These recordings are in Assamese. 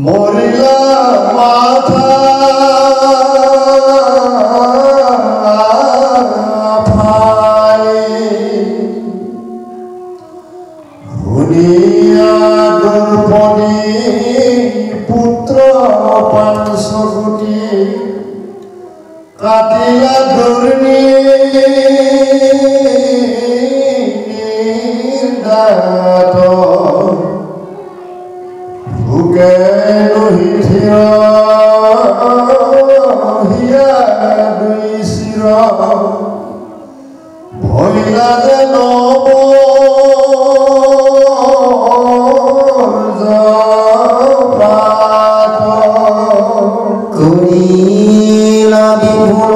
মরিলা মাথা ভাই হুনিয়া দর্পণী পুত্র 500 কোটি কাটিলা ধরণী দাত ভুকে নহিথির হিয়া দুই শির ভইলা যে নব করিলা বিপুল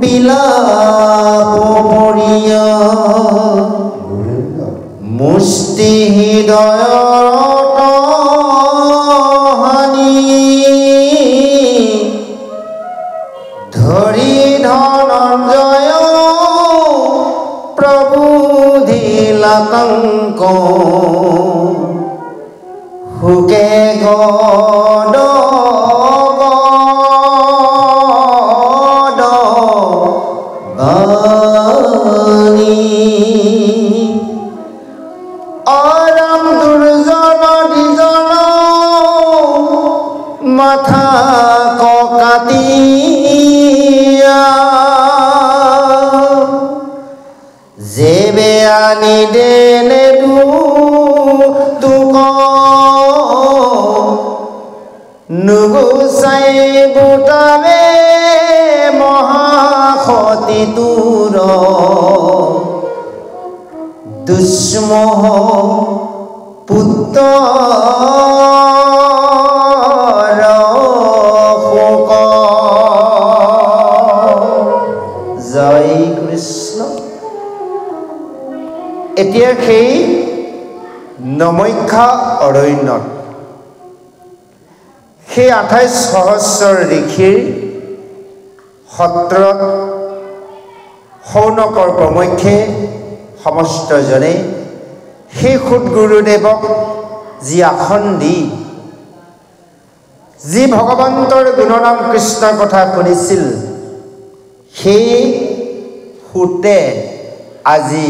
বিলাপ পরিয়া মুষ্টি হৃদয়ত হানি ধৰি ধনঞ্জয় প্ৰবুধিলাতংক হুকে গদ গানি অৰম দুৰ্জন দিজন মাথা কাটিয়া যেবে আনি দেনে দুক নুগুচাই বুটাবে মহাসতী তুৰ দুষ্মহ পুত্ৰ শোক জয় কৃষ্ণ। এতিয়া সেই নমখ্যা অৰণ্যত সেই 28 সহস্ৰ ঋষিৰ সত্ৰত শৌনকৰ প্ৰমুখ্যে সমস্তজনে সেই সুত গুৰুদেৱক যি আসন দি যি ভগৱন্তৰ গুণনাম কৃষ্ণৰ কথা শুনিছিল সেই সুতে আজি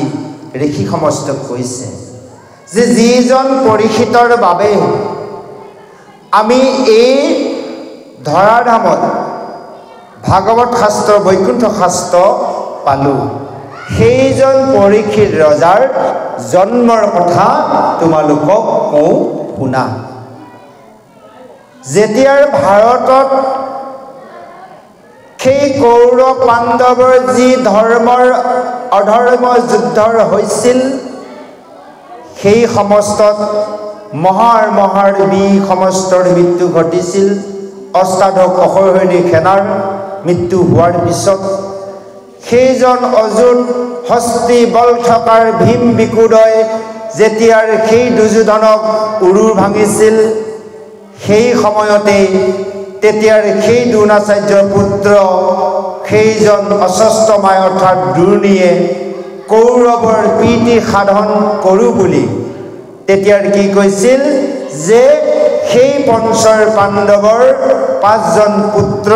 ঋষি সমস্তক কৈছে যে যিজন পৰীক্ষিতৰ বাবে আমি এই ধৰাধামত ভাগৱত শাস্ত্ৰ বৈকুণ্ঠ শাস্ত্ৰ পালো সেইজন পৰীক্ষিত ৰজাৰ জন্মৰ কথা তোমালোকক কওঁ শুনা। যেতিয়াৰ ভাৰতত সেই কৌৰৱ পাণ্ডৱৰ যি ধৰ্মৰ অধৰ্ম যুদ্ধ হৈছিল সেই সমস্তত মহাৰ মহাৰ বীৰ সমস্তৰ মৃত্যু ঘটিছিল। অষ্টাদশ অক্ষৌহিণী সেনাৰ মৃত্যু হোৱাৰ পিছত সেইজন অযুত হস্তি বল থকাৰ ভীম বিকুদয় যেতিয়াৰ সেই দুৰ্যোধনক উৰুৰ ভাঙিছিল সেই সময়তে তেতিয়াৰ সেই দ্ৰোণাচাৰ্যৰ পুত্ৰ সেইজন অশ্বস্থমাই অৰ্থাৎ দ্ৰোণীয়ে কৌৰৱৰ প্ৰীতি সাধন কৰোঁ বুলি তেতিয়াৰ কি কৈছিল যে সেই পঞ্চৰ পাণ্ডৱৰ 5জন পুত্ৰ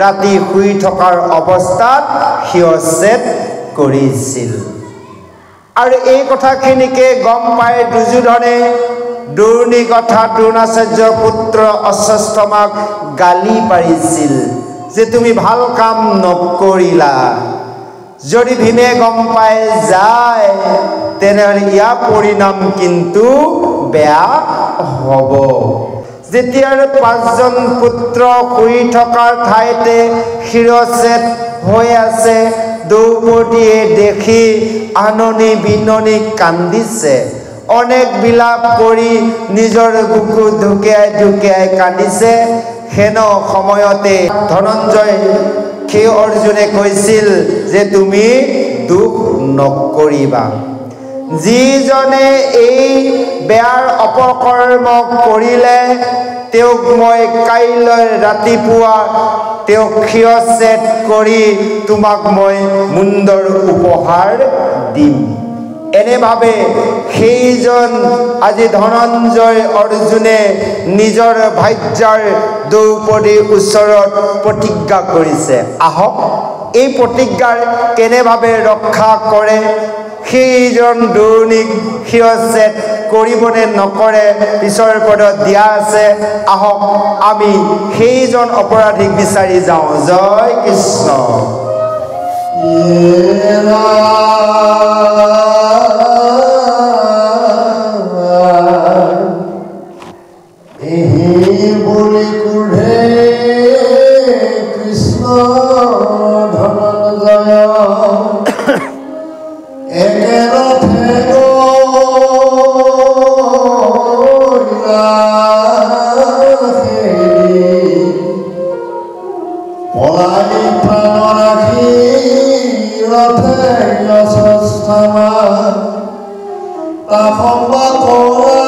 ৰাতি শুই থকাৰ অৱস্থাত শিৰচ্ছেদ কৰিছিল। আৰু এই কথাখিনিকে গম পাই দুৰ্যোধনে দ্ৰোণী কথা দ্ৰোণাচাৰ্যৰ পুত্ৰ অশ্বস্থমাক গালি পাৰিছিল যে তুমি ভাল কাম নকৰিলা। যদি ভীমে গম পাই যায় তেনেহ'লে ইয়াৰ পৰিণাম কিন্তু বেয়া হ'ব। যেতিয়াৰ 5জন পুত্ৰ শুই থকাৰ ঠাইতে শিৰচ্ছেদ হৈ আছে দ্ৰৌপদীয়ে দেখি আননি বিননি কান্দিছে। অনেক বিলাপ কৰি নিজৰ বুকু ঢুকিয়াই ঢুকিয়াই কান্দিছে। হেন সময়তে ধনঞ্জয় সেই অৰ্জুনে কৈছিল যে তুমি দুখ নকৰিবা। যিজনে এই বেয়াৰ অপকৰ্ম কৰিলে তেওঁক মই কাইলৈ ৰাতিপুৱা তেওঁক শিৰচ্ছেদ কৰি তোমাক মই মুণ্ডৰ উপহাৰ দিম। এনেভাৱে সেইজন আজি ধনঞ্জয় অৰ্জুনে নিজৰ ভাৰ্যাৰ দ্ৰৌপদীৰ ওচৰত প্ৰতিজ্ঞা কৰিছে। আহক এই প্ৰতিজ্ঞাৰ কেনেভাৱে ৰক্ষা কৰে, সেইজন দুৰ্নীক শিৰচ্ছেদ কৰিবনে নকৰে পিছৰ পদত দিয়া আছে। আহক আমি সেইজন অপৰাধীক বিচাৰি যাওঁ। জয় কৃষ্ণ। বুলি কোঢ়ে কৃষ্ণ ধনঞ্জয় একেৰথে পলাই প্ৰাণ ৰাখি ৰথে যশস্থামা তাপম্বা কৰা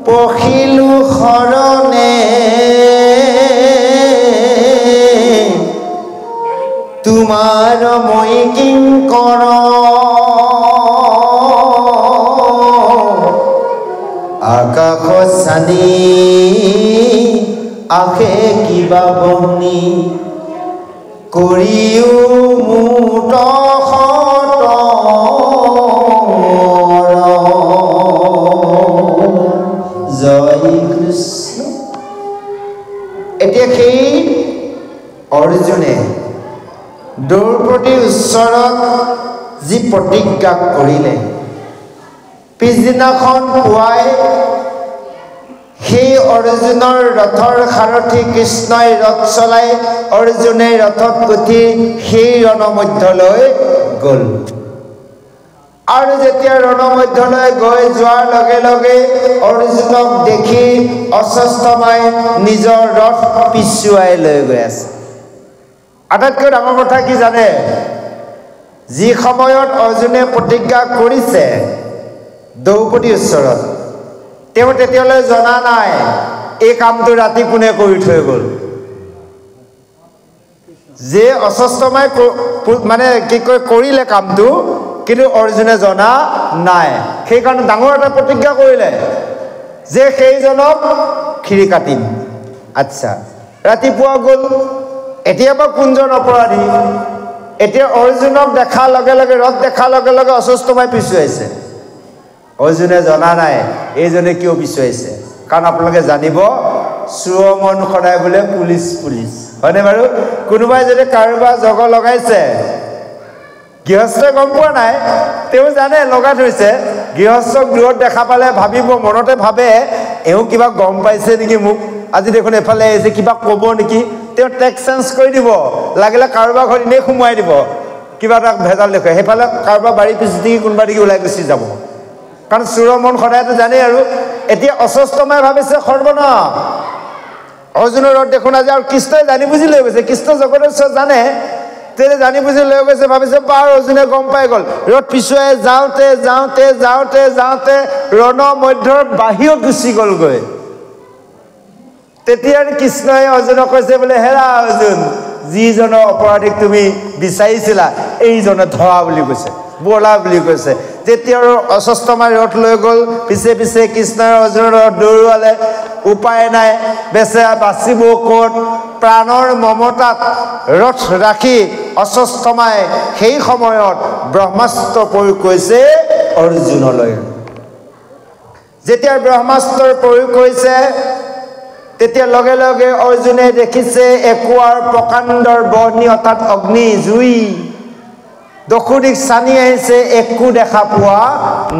পখিলো শৰণে আৰু মই কিংকৰ আকাশ চানি আখে কিবা বহনি কৰিও মুত জয় কৃষ্ণ। এতিয়া সেই অৰ্জুনে দ্ৰৌপদীৰ ওচৰত যি প্ৰতিজ্ঞা কৰিলে, পিছদিনাখন পুৱাই সেই অৰ্জুনৰ ৰথৰ সাৰথী কৃষ্ণই ৰথ চলাই অৰ্জুনে ৰথত উঠি সেই ৰণমধ্যলৈ গ'ল। আৰু যেতিয়া ৰণমধ্যলৈ গৈ যোৱাৰ লগে লগে অৰ্জুনক দেখি অশ্বত্থামাই নিজৰ ৰথ পিছুৱাই লৈ গৈ আছে। আটাইতকৈ ডাঙৰ কথা কি জানে? যি সময়ত অৰ্জুনে প্ৰতিজ্ঞা কৰিছে দ্ৰৌপদীৰ ওচৰত, তেওঁ তেতিয়ালৈ জনা নাই এই কামটো ৰাতি কোনে কৰি থৈ গ'ল। যে অশ্বত্থামাই মানে কি কয় কৰিলে কামটো, কিন্তু অৰ্জুনে জনা নাই। সেইকাৰণে ডাঙৰ এটা প্ৰতিজ্ঞা কৰিলে যে সেইজনক খিৰি কাটিম। আচ্ছা, ৰাতিপুৱা গ'ল। এতিয়া বা কোনজন অপৰাধী? এতিয়া অৰ্জুনক দেখাৰ লগে লগে, ৰথ দেখাৰ লগে লগে অশ্বত্থামাই পিছুৱাইছে। অৰ্জুনে জনা নাই এইজনে কিয় পিছুৱাইছে। কাৰণ আপোনালোকে জানিব, চোৰ মন সদায় বোলে পুলিচ পুলিচ, হয়নে বাৰু? কোনোবাই যদি কাৰোবাৰ জগ লগাইছে, গৃহস্থই গম পোৱা নাই, তেওঁ জানে লগাই থৈছে। গৃহস্থক দূৰত দেখা পালে ভাবিব, মনতে ভাবে এওঁ কিবা গম পাইছে নেকি মোক, আজি দেখোন এফালে আহিছে, কিবা ক'ব নেকি। তেওঁ টেক্স চেঞ্জ কৰি দিব, লাগিলে কাৰোবাৰ ঘৰত এনেই সোমোৱাই দিব, কিবা এটা ভেজাল দেখুৱাই। সেইফালে কাৰোবাৰ বাৰী পিছি দি কোনোবা দিগি ওলাই গুচি যাব। কাৰণ চোৰৰ মন সদায়তো জানেই। আৰু এতিয়া অশ্বত্থামাই ভাবিছে সৰ্বনাশ, অৰ্জুনৰ ৰথ দেখোন আজি। আৰু কৃষ্ণই জানি বুজি লৈ গৈছে, কৃষ্ণ জগতেশ্বৰ জানে, তেতিয়া জানি বুজি লৈ গৈছে। ভাবিছে বাৰু অৰ্জুনে গম পাই গ'ল। ৰথ পিছুৱাই যাওঁতে যাওঁতে যাওঁতে যাওঁতে ৰণমধ্যৰ বাহিৰত গুচি গ'লগৈ। তেতিয়া কৃষ্ণই অৰ্জুনক কৈছে বোলে, হেৰা অৰ্জুন, যিজনৰ অপৰাধীক তুমি বিচাৰিছিলা এইজনে ধৰা বুলি কৈছে, বলা বুলি কৈছে। তেতিয়া অশ্বত্থামাই ৰথ লৈ গ'ল, পিছে পিছে কৃষ্ণই অৰ্জুনৰ ৰথ দৌৰুৱালে। উপায় নাই, বেচেৰা বাচিব ক'ত? প্ৰাণৰ মমতাত ৰথ ৰাখি অশ্বত্থামাই সেই সময়ত ব্ৰহ্মাস্ত্ৰ প্ৰয়োগ কৰিছে অৰ্জুনলৈ। যেতিয়া ব্ৰহ্মাস্ত্ৰৰ প্ৰয়োগ কৰিছে, তেতিয়া লগে লগে অৰ্জুনে দেখিছে একুৱাৰ প্ৰকাণ্ডৰ বহ্নি, অৰ্থাৎ অগ্নি, জুই দক্ষিণ চানি আহিছে, একো দেখা পোৱা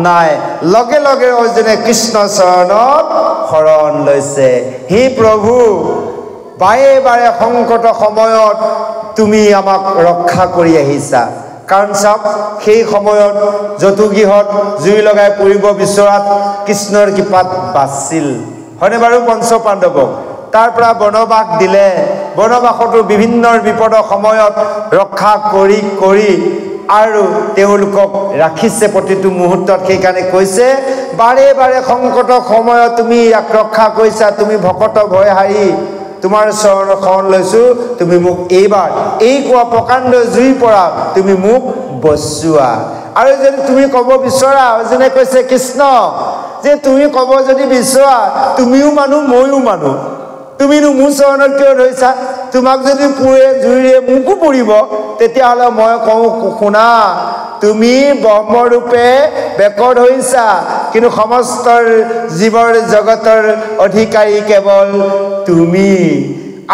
নাই। লগে লগে অৰ্জুনে কৃষ্ণ চৰণত শৰণ লৈছে। হে প্ৰভু, বাৰে বাৰে সংকট সময়ত তুমি আমাক ৰক্ষা কৰি আহিছা। কাৰণ চাওক, সেই সময়ত যতুগৃহত জুই লগাই পৰিব বিচৰাত কৃষ্ণৰ কৃপাত বাচিল, হয়নে বাৰু? পঞ্চ পাণ্ডৱক তাৰ পৰা বনবাস দিলে। বনবাসতো বিভিন্ন বিপদৰ সময়ত ৰক্ষা কৰি কৰি আৰু তেওঁলোকক ৰাখিছে প্ৰতিটো মুহূৰ্তত। সেইকাৰণে কৈছে, বাৰে বাৰে সংকটৰ সময়ত তুমি ইয়াক ৰক্ষা কৰিছা। তুমি ভকত ভয় হাৰি তোমাৰ চৰণৰ শৰণ লৈছো, তুমি মোক এইবাৰ এই কোৱা প্ৰকাণ্ড জুইৰ পৰা তুমি মোক বচোৱা। আৰু যদি তুমি ক'ব বিচৰা, অৰ্জুনে কৈছে কৃষ্ণ যে তুমি ক'ব যদি বিচৰা, তুমিও মানুহ ময়ো মানুহ, তুমিনো মোৰ চৰণত কিয় ধৰিছা? তোমাক যদি পুৰে জুইৰে মোকো পুৰিব, তেতিয়াহ'লে মই কওঁ শুনা, তুমি ব্ৰহ্মৰূপে বেক ধৰিছা, কিন্তু সমস্ত জীৱৰ জগতৰ অধিকাৰী কেৱল তুমি।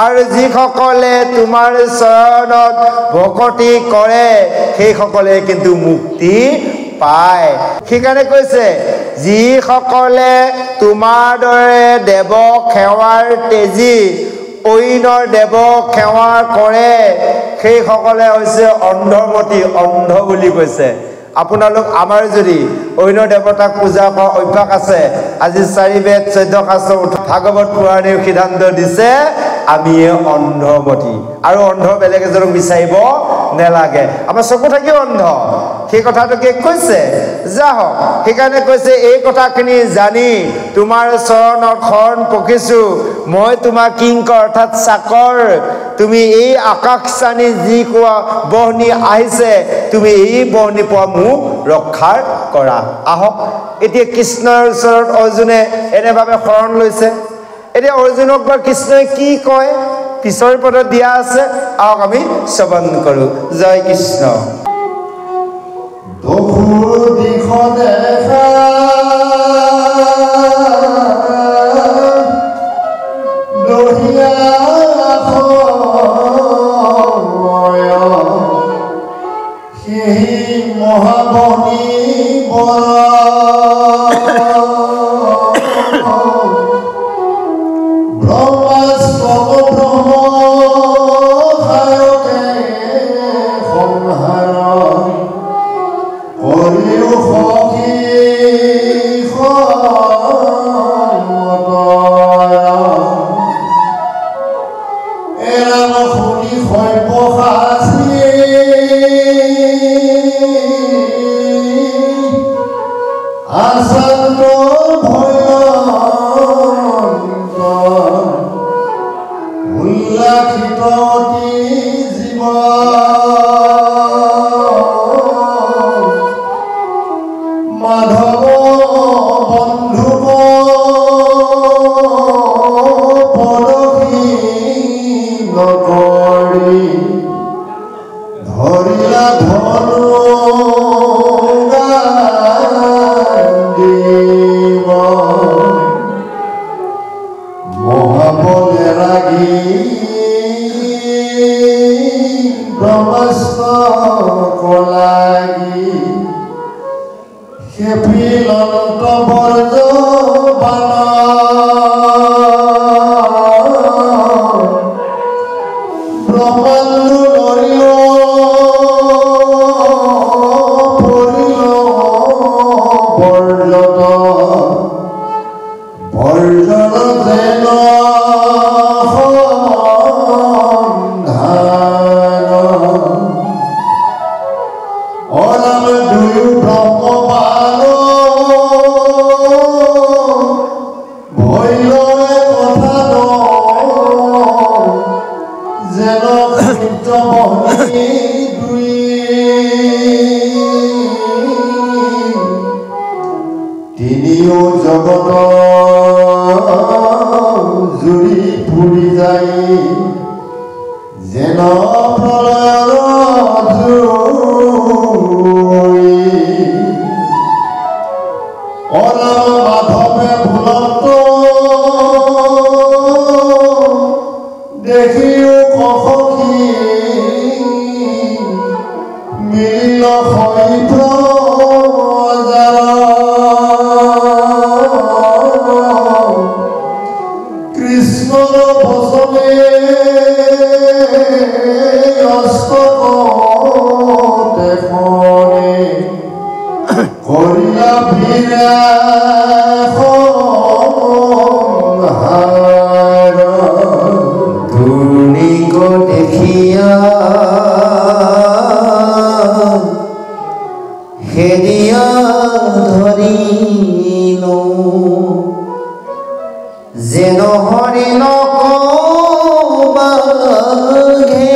আৰু যিসকলে তোমাৰ চৰণত ভকতি কৰে সেইসকলে কিন্তু মুক্তি পায়। সেইকাৰণে কৈছে, যিসকলে তোমাৰ দৰে দেৱক সেৱাৰ তেজি অইনৰ দেৱক সেৱা কৰে সেইসকলে হৈছে অন্ধমতি, অন্ধ বুলি কৈছে। আপোনালোক আমাৰ যদি অন্য দেৱতাক পূজা কৰা অভ্যাস আছে, আজি 4 বেদ 14 শাস্ত্ৰ ভাগৱত পুৰাণেও সিদ্ধান্ত দিছে আমি অন্ধমতি। আৰু অন্ধ বেলেগ এজনক বিচাৰিব নেলাগে, আমাৰ চকু থাকিও অন্ধ। সেই কথাটোকে কৈছে যা হওক। সেইকাৰণে কৈছে এই কথাখিনি জানি তোমাৰ চৰণত শৰণ পকিছো, মই তোমাৰ কিংকৰ অৰ্থাৎ চাকৰ, তুমি এই আকাশ চানি যি কোৱা বহনি আহিছে তুমি এই বহনি পৰা মোক ৰক্ষা কৰা আহক এতিয়া কৃষ্ণৰ ওচৰত অৰ্জুনে এনেভাৱে শৰণ লৈছে এতিয়া অৰ্জুনক বা কৃষ্ণই কি কয় পিছৰ পদত দিয়া আছে আহক আমি শ্ৰৱণ কৰো জয় কৃষ্ণ দখুৰ দিশ দেখা দহিয়া সেই মহাবনী ব্ৰহ্মাস্ত্ৰ ব্ৰহ্ম হায়কে সংহাৰ কৰিও সখী এৰাম শুনি সব্যসাচী আচান্ত ভয়ন্ত উল্লাসিত অতি জীৱ মাধৱ বন্ধুক পদহী নকৰি ধৰিলা ধনু দিব মহাবলে ৰাগি ব্ৰহ্মাস্ত্ৰ কলাগি খেপিলন্ত বৰ্জ বান ব্ৰহ্মাণ্ডু নৰিল পৰিল বৰ্জত বৰ্জন যেন সন্ধান অনাম দুয়ো ব্ৰহ্মবান ভৈলৰে কথা যেন বহনি দুই তিনিও জগত জুৰি ফুৰি যায় যেন প্ৰলয়ৰ জুই অনাম মাধৱে ভুলত দেখিও সখী মিলিল সৈত কৃষ্ণৰ বচনে অস্তকতে শনে কৰিলা বীৰা সংহাৰ ধুনিক দেখিয়া হেৰিয়া ধৰিলো যেন হৰিণ বাঘে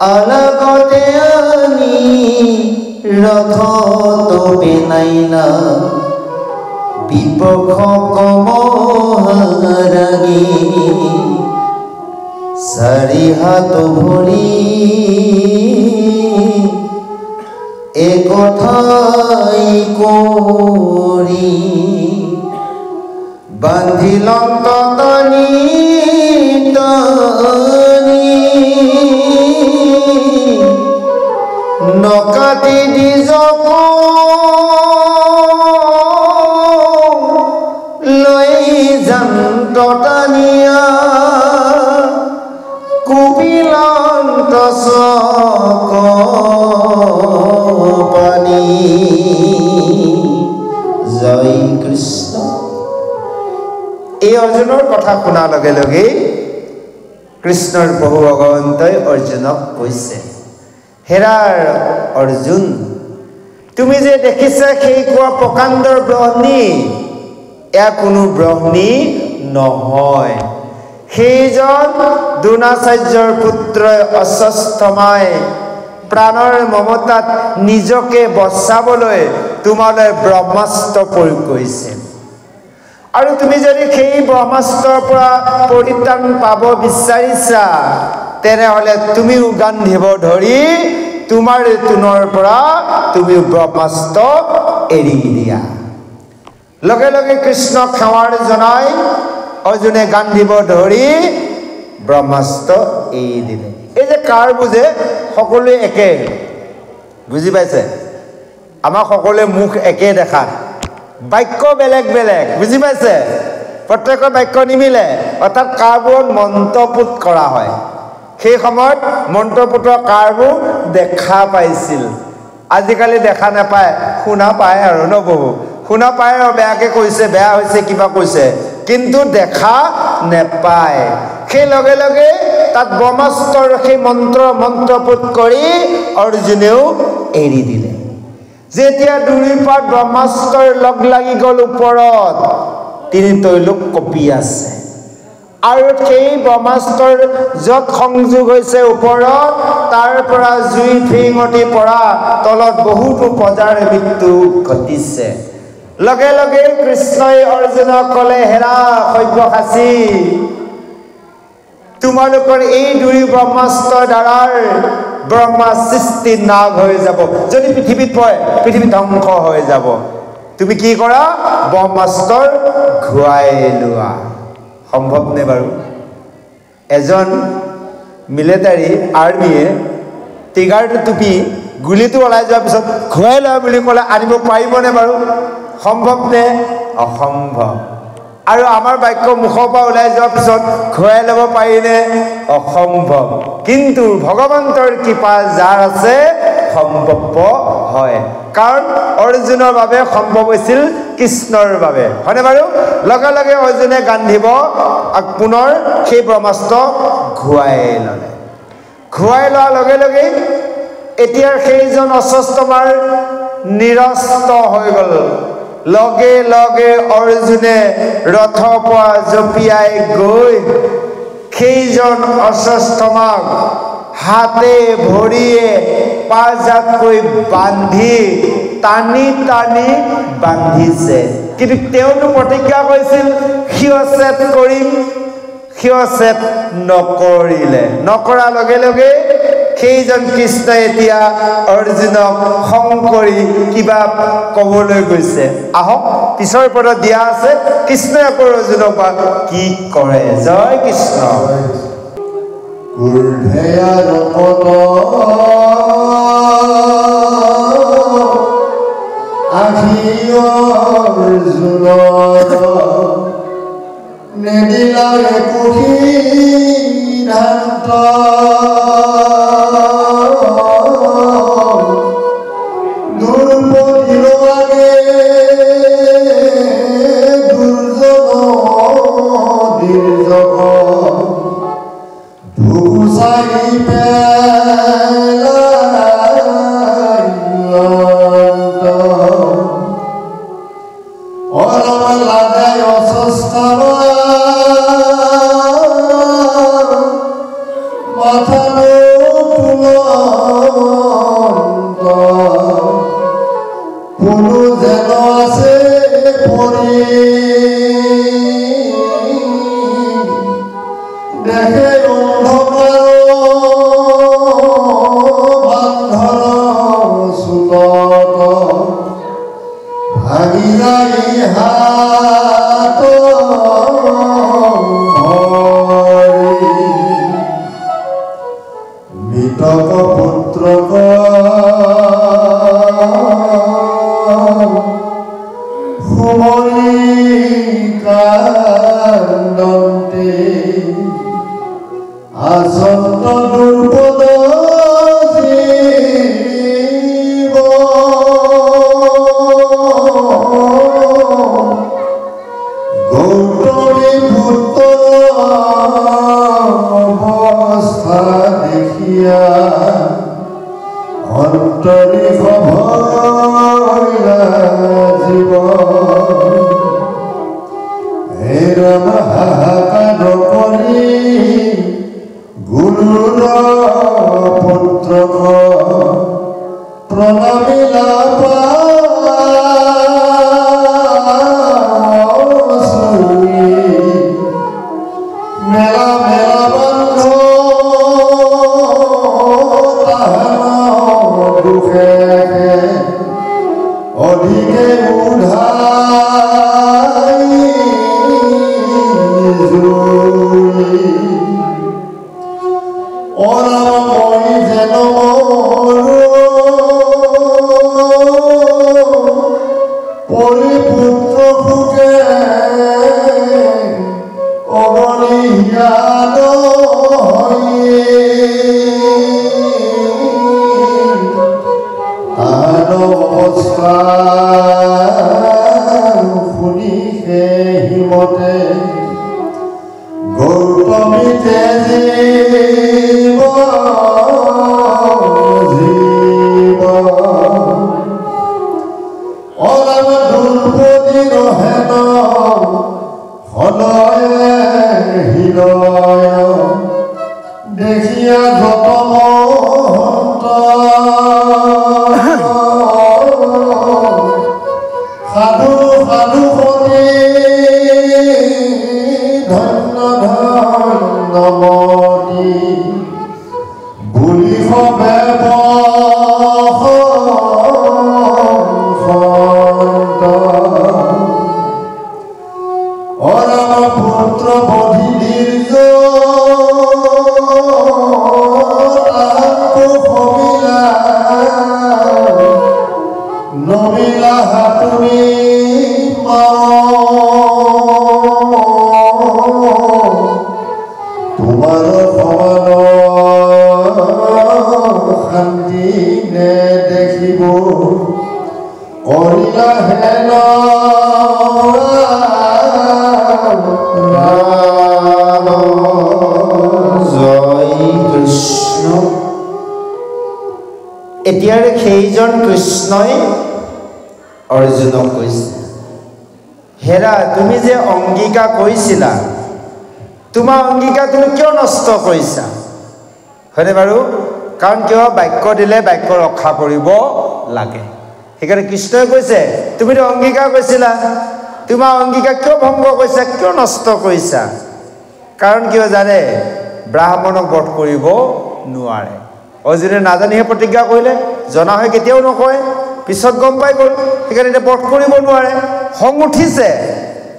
অলগতে আনি ৰথত পেনাইনা বিপক্ষ কমহাৰাগী চাৰি হাত ভৰি একঠাই কৰি বান্ধিলন্ত টানি টানি নকাটি নিজক লৈ যান্ত টানিয়া কুপিলন্ত চক পানী জয় কৃষ্ণ এই অৰ্জুনৰ কথা শুনাৰ লগে লগে কৃষ্ণৰ প্ৰভু ভগৱন্তই অৰ্জুনক কৈছে হেৰাৰ অৰ্জুন তুমি যে দেখিছা সেই কোৱা প্ৰকাণ্ডৰ ব্ৰহ্মী এয়া কোনো ব্ৰহ্মী নহয় সেইজন দ্ৰোণাচাৰ্যৰ পুত্ৰই অস্বস্থমাই প্ৰাণৰ মমতাত নিজকে বচাবলৈ তোমালৈ ব্ৰহ্মাস্ত্ৰ প্ৰয়োগ কৰিছে আৰু তুমি যদি সেই ব্ৰহ্মাস্ত্ৰৰ পৰা পৰিত্ৰাণ পাব বিচাৰিছা তেনেহলে তুমিও গান্ধীব ধৰি তোমাৰ তুনৰ পৰা তুমি ব্ৰহ্মাস্ত্ৰ এৰি দিয়া লগে লগে কৃষ্ণক সেৱাৰ জনাই অৰ্জুনে গান্ধীব ধৰি ব্ৰহ্মাস্ত্ৰ এৰি দিলে এই যে কাৰ বুজে সকলোৱে একে বুজি পাইছে আমাৰ সকলোৱে মুখ একে দেখা বাক্য বেলেগ বেলেগ বুজি পাইছে প্ৰত্যেকৰ বাক্য নিমিলে অৰ্থাৎ কাৰবোৰত মন্ত্ৰপুত কৰা হয় সেই সময়ত মন্ত্ৰপুতৰ কাৰবোৰ দেখা পাইছিল আজিকালি দেখা নাপায় শুনা পায় আৰু ন বহু শুনা পায় আৰু বেয়াকে কৈছে বেয়া হৈছে কিবা কৈছে কিন্তু দেখা নেপায় সেই লগে লগে তাত ব্ৰহ্মাস্ত্ৰৰ সেই মন্ত্ৰপুত কৰি অৰ্জুনেও এৰি দিলে যেতিয়া দুৰিপাত ব্ৰহ্মাস্ত্ৰৰ লগ লাগি গ'ল ওপৰত তিনি তৈলোক কঁপি আছে আৰু সেই ব্ৰহ্মাস্ত্ৰৰ য'ত সংযোগ হৈছে ওপৰত তাৰ পৰা জুই ফিৰিঙতি পৰা তলত বহুতো প্ৰজাৰ মৃত্যু ঘটিছে লগে লগে কৃষ্ণই অৰ্জুনক ক'লে হেৰা সব্যসাচী তোমালোকৰ এই দুই ব্ৰহ্মাস্ত্ৰৰ দ্বাৰাৰ ব্ৰহ্মা সৃষ্টি নাশ হৈ যাব যদি পৃথিৱীত পৰে পৃথিৱী ধ্বংস হৈ যাব তুমি কি কৰা ব্ৰহ্মাস্ত্ৰৰ ঘূৰাই লোৱা সম্ভৱ নে বাৰু এজন মিলিটাৰী আৰ্মিয়ে টিগাৰটো টুপি গুলিটো ওলাই যোৱাৰ পিছত ঘূৰাই লোৱা বুলি ক'লে আনিব পাৰিবনে বাৰু সম্ভৱ নে অসম্ভৱ আৰু আমাৰ বাক্য মুখৰ পৰা ওলাই যোৱাৰ পিছত ঘূৰাই ল'ব পাৰিনে অসম্ভৱ কিন্তু ভগৱন্তৰ কৃপা যাৰ আছে সম্ভৱ হয় কাৰণ অৰ্জুনৰ বাবে সম্ভৱ হৈছিল কৃষ্ণৰ বাবে হয়নে বাৰু লগে লগে অৰ্জুনে গান্ধীব পুনৰ সেই ব্ৰহ্মাস্ত্ৰ ঘূৰাই ল'লে ঘূৰাই লোৱাৰ লগে লগে এতিয়া সেইজন অস্বস্থমাৰ নিৰস্ত হৈ গ'ল লগে লগে অৰ্জুনে ৰথৰ পৰা জঁপিয়াই গৈ সেইজন অস্বস্থমাক হাতে ভৰিয়ে পাঁজাতকৈ বান্ধি টানি টানি বান্ধিছে কিন্তু তেওঁতো প্ৰতিজ্ঞা কৰিছিল শিৱছেদ কৰিম শিৱছেদ নকৰিলে নকৰাৰ লগে লগে সেইজন কৃষ্ণই এতিয়া অৰ্জুনক খং কৰি কিবা ক'বলৈ গৈছে আহক পিছৰ পদত দিয়া আছে কৃষ্ণই আকৌ অৰ্জুনক কি কৰে জয় কৃষ্ণ কুৰ্ধেয়া ৰপত আহি অৰ্জুনৰ নেদিলাৰে কুহিধান্ত মই যেন পৰিপুত্ৰ সুখে অগণিয়াদ অৱস্থা শুনি হিমতে গৌতমীতে জীৱ অৰাম দুৰ্পতি ৰহেন হলয়ে হৃদয় দেখিয়া যতমন্ত সাধু সাধু সতী ধন্য ধন্যমতি বুলি সবে অৰাম পুত্ৰ বধি দীৰ্ঘ নমিলা হাতুনি তোমাৰ সমান শান্তি নে দেখিব কৰিলা হেন জয় কৃষ্ণ। এতিয়াৰে সেইজন কৃষ্ণই অৰ্জুনক কৈছে, হেৰা তুমি যে অংগীকাৰ কৰিছিলা, তোমাৰ অংগীকাৰ তুমি কিয় নষ্ট কৰিছা? হয়নে বাৰু? কাৰণ কিয়? বাক্য দিলে বাক্য ৰক্ষা কৰিব লাগে। সেইকাৰণে কৃষ্ণই কৈছে তুমিতো অংগীকাৰ কৰিছিলা, তোমাৰ অংগীকাৰ কিয় ভংগ কৰিছা, কিয় নষ্ট কৰিছা? কাৰণ কিয় জানে? ব্ৰাহ্মণক বধ কৰিব নোৱাৰে। অৰ্জুনে নাজানিহে প্ৰতিজ্ঞা কৰিলে, জনা হৈ কেতিয়াও নকয়, পিছত গম পাই গ'ল, সেইকাৰণে এতিয়া বধ কৰিব নোৱাৰে। খং উঠিছে,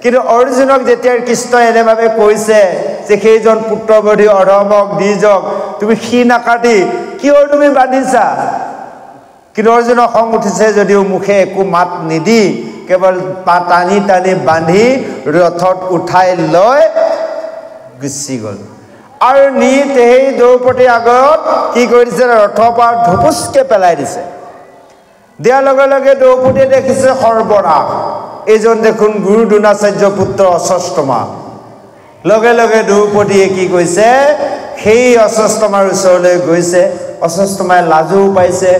কিন্তু অৰ্জুনক যেতিয়া কৃষ্ণই এনেভাৱে কৈছে যে সেইজন পুত্ৰবধি অধৰ্মক দ্বিজক তুমি সি নাকাটি কিয় তুমি বান্ধিছা? কিন্তু অৰ্জুনৰ খং উঠিছে যদিও মুখে একো মাত নিদি কেৱল টানি টানি বান্ধি ৰথত উঠাই লৈ গুচি গ'ল। আৰু নি সেই দ্ৰৌপদীৰ আগত কি কৰি দিছে? ৰথৰ পৰা ধুপুচকে পেলাই দিছে। দিয়াৰ লগে লগে দ্ৰৌপদীয়ে দেখিছে সৰ্বনাশ, এইজন দেখোন গুৰু দ্ৰোণাচাৰ্য পুত্ৰ অশ্বত্থামা। লগে লগে দ্ৰৌপদীয়ে কি কৈছে? সেই অশ্বত্থামাৰ ওচৰলৈ গৈছে। অশ্বত্থামাই লাজো পাইছে,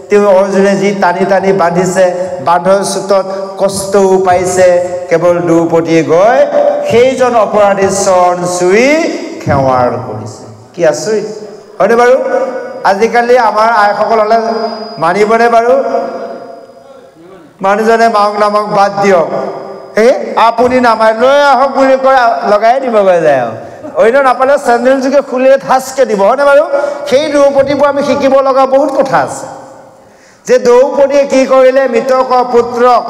তেওঁ অৰ্জুনে যি টানি টানি বান্ধিছে, বান্ধৰ চুটত কষ্টও পাইছে। কেৱল দ্ৰৌপদীয়ে গৈ সেইজন অপৰাধীৰ চৰণ চুই সেৱাৰ কৰিছে। কি আচৰিত হয়নে বাৰু? আজিকালি আমাৰ আইসকল হ'লে মানিবনে বাৰু? মানুহজনে মাওক নামক বাদ দিয়ক, এই আপুনি নামাই লৈ আহক বুলি কয়, লগাই দিবগৈ যায়। আৰু অন্য নাপালে চেণ্ডেল যোগে খুলিলে ঠাচকে দিব, হয়নে বাৰু? সেই দ্ৰৌপদীৰ পৰা আমি শিকিব লগা বহুত কথা আছে। যে দ্ৰৌপদীয়ে কি কৰিলে? মৃতকৰ পুত্ৰক